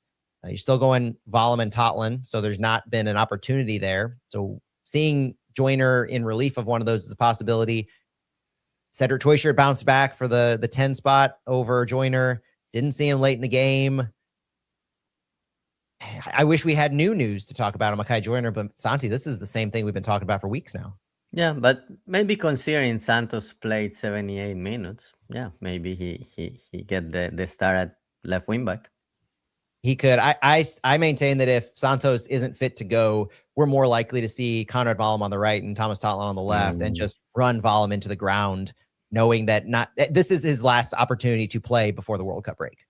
You're still going Valum and Totlin. So there's not been an opportunity there. So seeing Joyner in relief of one of those is a possibility. Cedric Toyshirt bounced back for the 10 spot over Joyner. Didn't see him late in the game. I wish we had new news to talk about on Makai Joyner, but Santi, this is the same thing we've been talking about for weeks now. Yeah, but maybe considering Santos played 78 minutes, yeah, maybe he get the start at left wing back. He could. I maintain that if Santos isn't fit to go, we're more likely to see Conrad Valum on the right and Thomas Totlin on the left, and just run Valum into the ground, knowing that this is his last opportunity to play before the World Cup break.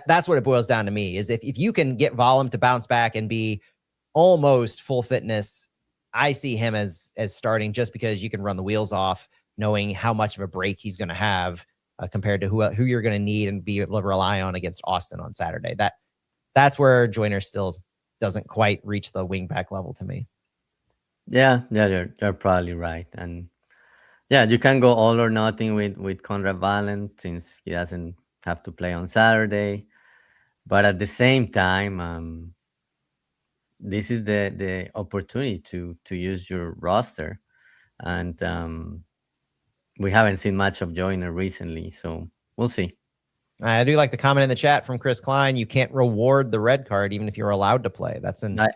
That's what it boils down to me, is if you can get Valum to bounce back and be almost full fitness, I see him as starting, just because you can run the wheels off, knowing how much of a break he's going to have compared to who you're going to need and be able to rely on against Austin on Saturday. That's where Joyner still doesn't quite reach the wingback level to me. Yeah, you're probably right. And yeah, you can go all or nothing with Conrad Valum, since he doesn't have to play on Saturday. But at the same time, this is the opportunity to use your roster. And we haven't seen much of Joyner recently, so we'll see. I do like the comment in the chat from Chris Klein. You can't reward the red card even if you're allowed to play.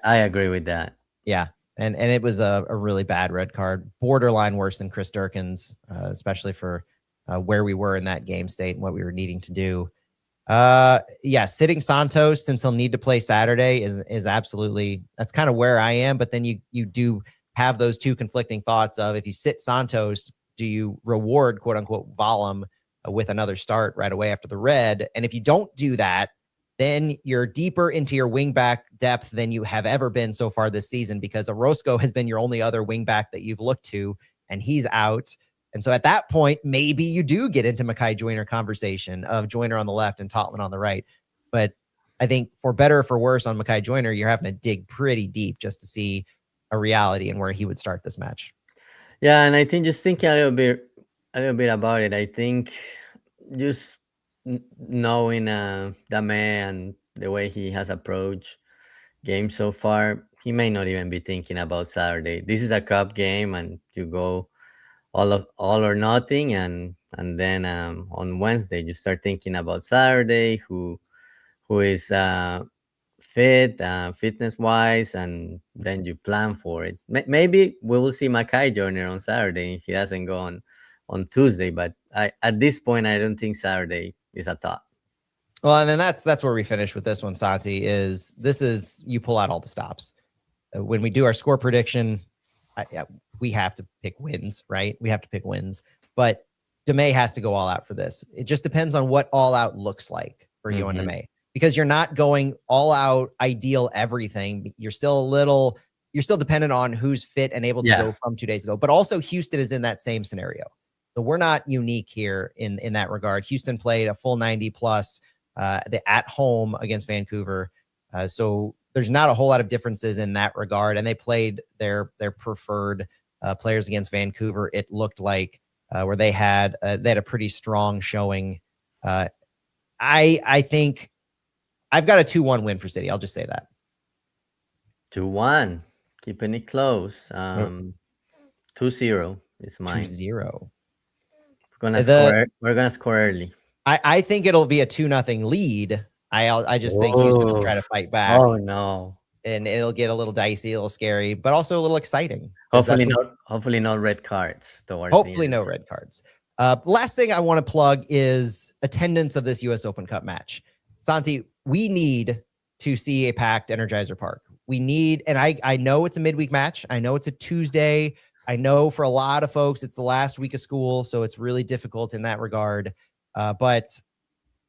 I agree with that. Yeah. And it was a really bad red card, borderline worse than Chris Durkin's, especially for where we were in that game state and what we were needing to do. Yeah, sitting Santos since he'll need to play Saturday is absolutely, that's kind of where I am. But then you do have those two conflicting thoughts of, if you sit Santos, do you reward quote unquote Valum with another start right away after the red? And if you don't do that, then you're deeper into your wingback depth than you have ever been so far this season, because Orozco has been your only other wingback that you've looked to, and he's out. And so at that point, maybe you do get into Makai Joyner conversation of Joyner on the left and Totlin on the right. But I think for better or for worse on Makai Joyner, you're having to dig pretty deep just to see a reality and where he would start this match. Yeah, and I think just thinking a little bit about it, I think just knowing Dame and the way he has approached games so far, he may not even be thinking about Saturday. This is a cup game, and you go all or nothing, and then on Wednesday you start thinking about Saturday, who is fit, fitness wise, and then you plan for it. Maybe we will see Makai Joyner on Saturday if he doesn't go on Tuesday, but at this point I don't think Saturday is a thought. Well, and then that's where we finish with this one, Santi, is you pull out all the stops. When we do our score prediction, we have to pick wins, right? We have to pick wins. But Dame has to go all out for this. It just depends on what all out looks like for you and Dame, because you're not going all out ideal everything. You're still dependent on who's fit and able to go from 2 days ago. But also Houston is in that same scenario. So we're not unique here in that regard. Houston played a full 90 plus at home against Vancouver. So there's not a whole lot of differences in that regard. And they played their preferred players against Vancouver. It looked like where they had a pretty strong showing. I think I've got a 2-1 win for City. I'll just say that. 2-1, keeping it close. 2-0 is mine. 2-0. We're gonna score early. I think it'll be a 2-0 lead. I just think Houston will try to fight back. Oh no. And it'll get a little dicey, a little scary, but also a little exciting. Hopefully not red cards towards hopefully no red cards. Last thing I want to plug is attendance of this US Open Cup match. Santi, we need to see a packed Energizer Park. We need, and I know it's a midweek match. I know it's a Tuesday. I know for a lot of folks, it's the last week of school, so it's really difficult in that regard. But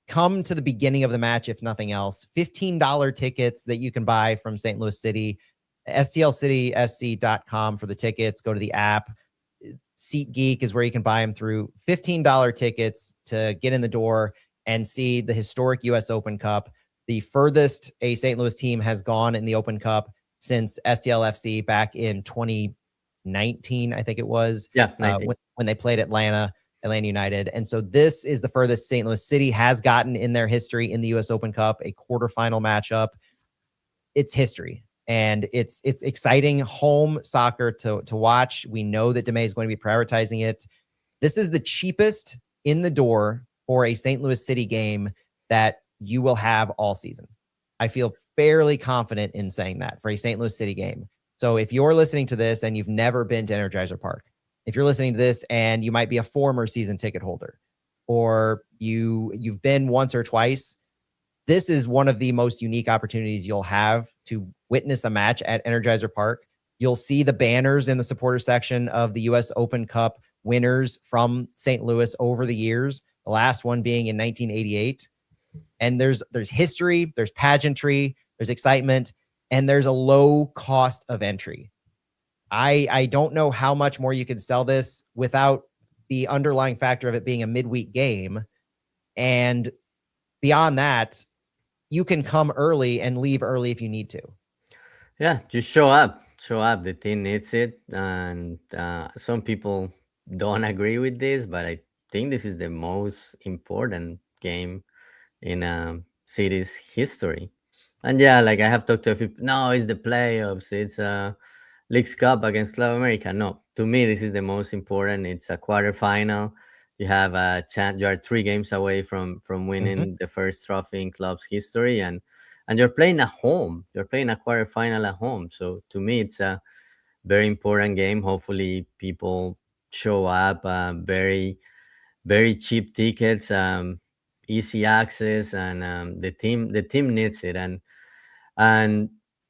come to the beginning of the match, if nothing else. $15 tickets that you can buy from St. Louis City, stlcitysc.com for the tickets. Go to the app. SeatGeek is where you can buy them through. $15 tickets to get in the door and see the historic US Open Cup. the furthest a St. Louis team has gone in the Open Cup since STLFC back in 2019, I think it was. Yeah, 19. When they played Atlanta United. And so this is the furthest St. Louis City has gotten in their history in the US Open Cup, a quarterfinal matchup. It's history. And it's exciting home soccer to watch. We know that DeMay is going to be prioritizing it. This is the cheapest in the door for a St. Louis City game that you will have all season. I feel fairly confident in saying that for a St. Louis City game. So if you're listening to this and you've never been to Energizer Park, if you're listening to this and you might be a former season ticket holder, or you've been once or twice, this is one of the most unique opportunities you'll have to witness a match at Energizer Park. You'll see the banners in the supporter section of the US Open Cup winners from St. Louis over the years, the last one being in 1988. And there's history, there's pageantry, there's excitement, and there's a low cost of entry. I don't know how much more you could sell this without the underlying factor of it being a midweek game. And beyond that, you can come early and leave early if you need to. Yeah, just show up. The team needs it. And some people don't agree with this, but I think this is the most important game in city's history. And yeah, like I have talked to a few, no, it's the playoffs. It's Leagues Cup against Club America. No, to me, this is the most important. It's a quarterfinal. You have a chance. You are 3 games away from winning the first trophy in club's history, and you're playing at home. You're playing a quarterfinal at home. So to me, it's a very important game. Hopefully, people show up. Very, very cheap tickets, easy access, and the team needs it. And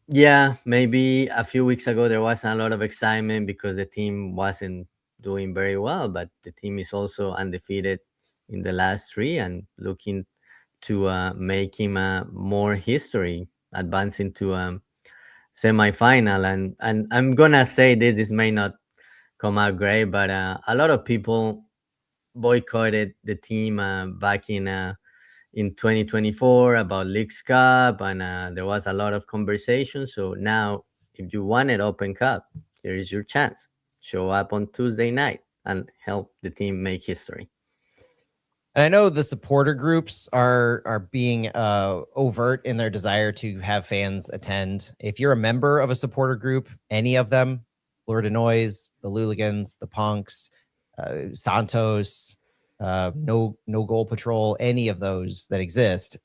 yeah, maybe a few weeks ago there wasn't a lot of excitement because the team wasn't doing very well, but the team is also undefeated in the last 3 and looking to making more history, advancing to semi-final. And I'm gonna say this may not come out great, but a lot of people boycotted the team back in 2024 about Leagues Cup, and there was a lot of conversation. So now, if you wanted Open Cup, here is your chance. Show up on Tuesday night and help the team make history. And I know the supporter groups are being overt in their desire to have fans attend. If you're a member of a supporter group, any of them, Florida Noise, the Luligans, the Punks, Santos, no Goal Patrol, any of those that exist,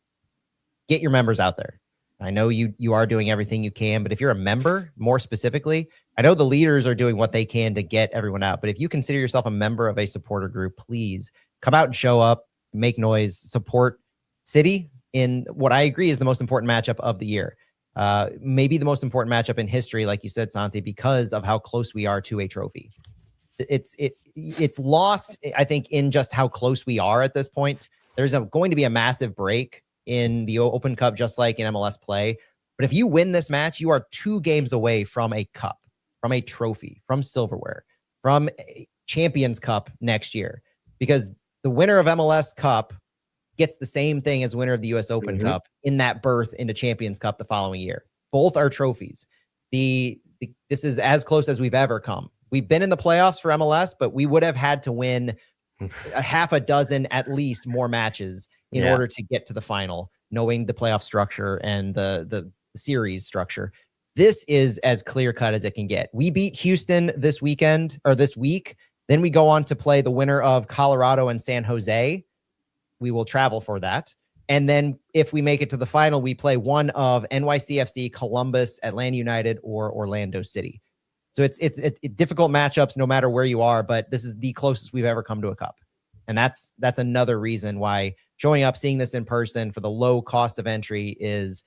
get your members out there. I know you are doing everything you can, but if you're a member, more specifically, I know the leaders are doing what they can to get everyone out. But if you consider yourself a member of a supporter group, please come out and show up, make noise, support City in what I agree is the most important matchup of the year. Maybe the most important matchup in history, like you said, Santi, because of how close we are to a trophy. It's lost, I think, in just how close we are at this point. There's going to be a massive break in the Open Cup, just like in MLS play. But if you win this match, you are 2 games away from a cup, from a trophy, from silverware, from a Champions Cup next year. Because the winner of MLS Cup gets the same thing as winner of the US Open Cup in that berth into Champions Cup the following year. Both are trophies. This is as close as we've ever come. We've been in the playoffs for MLS, but we would have had to win a half a dozen at least more matches in order to get to the final, knowing the playoff structure and the series structure. This is as clear cut as it can get. We beat Houston this week. Then we go on to play the winner of Colorado and San Jose. We will travel for that. And then if we make it to the final, we play one of NYCFC, Columbus, Atlanta United, or Orlando City. So it's difficult matchups no matter where you are, but this is the closest we've ever come to a cup. And that's another reason why showing up, seeing this in person for the low cost of entry is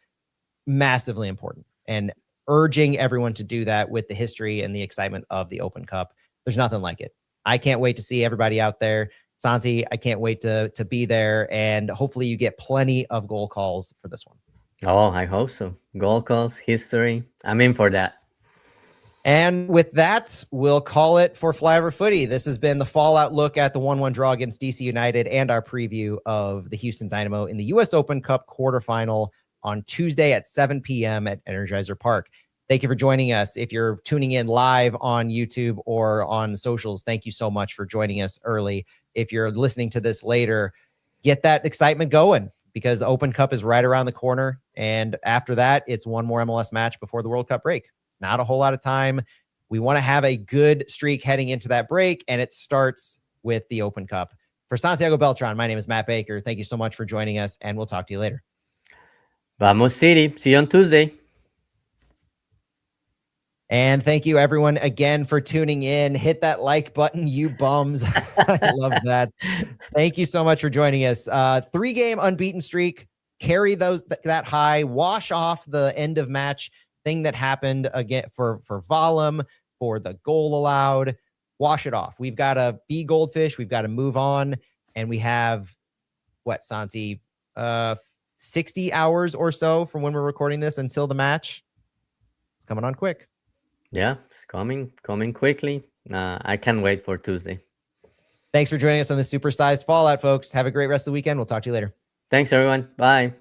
massively important, and urging everyone to do that with the history and the excitement of the Open Cup. There's nothing like it. I can't wait to see everybody out there. Santi, I can't wait to be there, and hopefully you get plenty of goal calls for this one. Oh, I hope so. Goal calls, history. I'm in for that. And with that, we'll call it for Flyover Footy. This has been the fallout look at the 1-1 draw against DC United and our preview of the Houston Dynamo in the US Open Cup quarterfinal on Tuesday at 7 p.m. at Energizer Park. Thank you for joining us. If you're tuning in live on YouTube or on socials, thank you so much for joining us early. If you're listening to this later, get that excitement going because Open Cup is right around the corner. And after that, it's one more MLS match before the World Cup break. Not a whole lot of time. We want to have a good streak heading into that break, and it starts with the Open Cup. For Santiago Beltran, my name is Matt Baker. Thank you so much for joining us, and we'll talk to you later. Vamos City. See you on Tuesday. And thank you, everyone, again for tuning in. Hit that like button, you bums. I love that. Thank you so much for joining us. 3-game unbeaten streak. Carry that high. Wash off the end of match thing that happened again for Valum, for the goal allowed. Wash it off. We've got to be goldfish. We've got to move on. And we have, what, Santi, 60 hours or so from when we're recording this until the match. It's coming on quick. Yeah, it's coming quickly. I can't wait for Tuesday. Thanks for joining us on the Supersized Fallout, folks. Have a great rest of the weekend. We'll talk to you later. Thanks, everyone. Bye.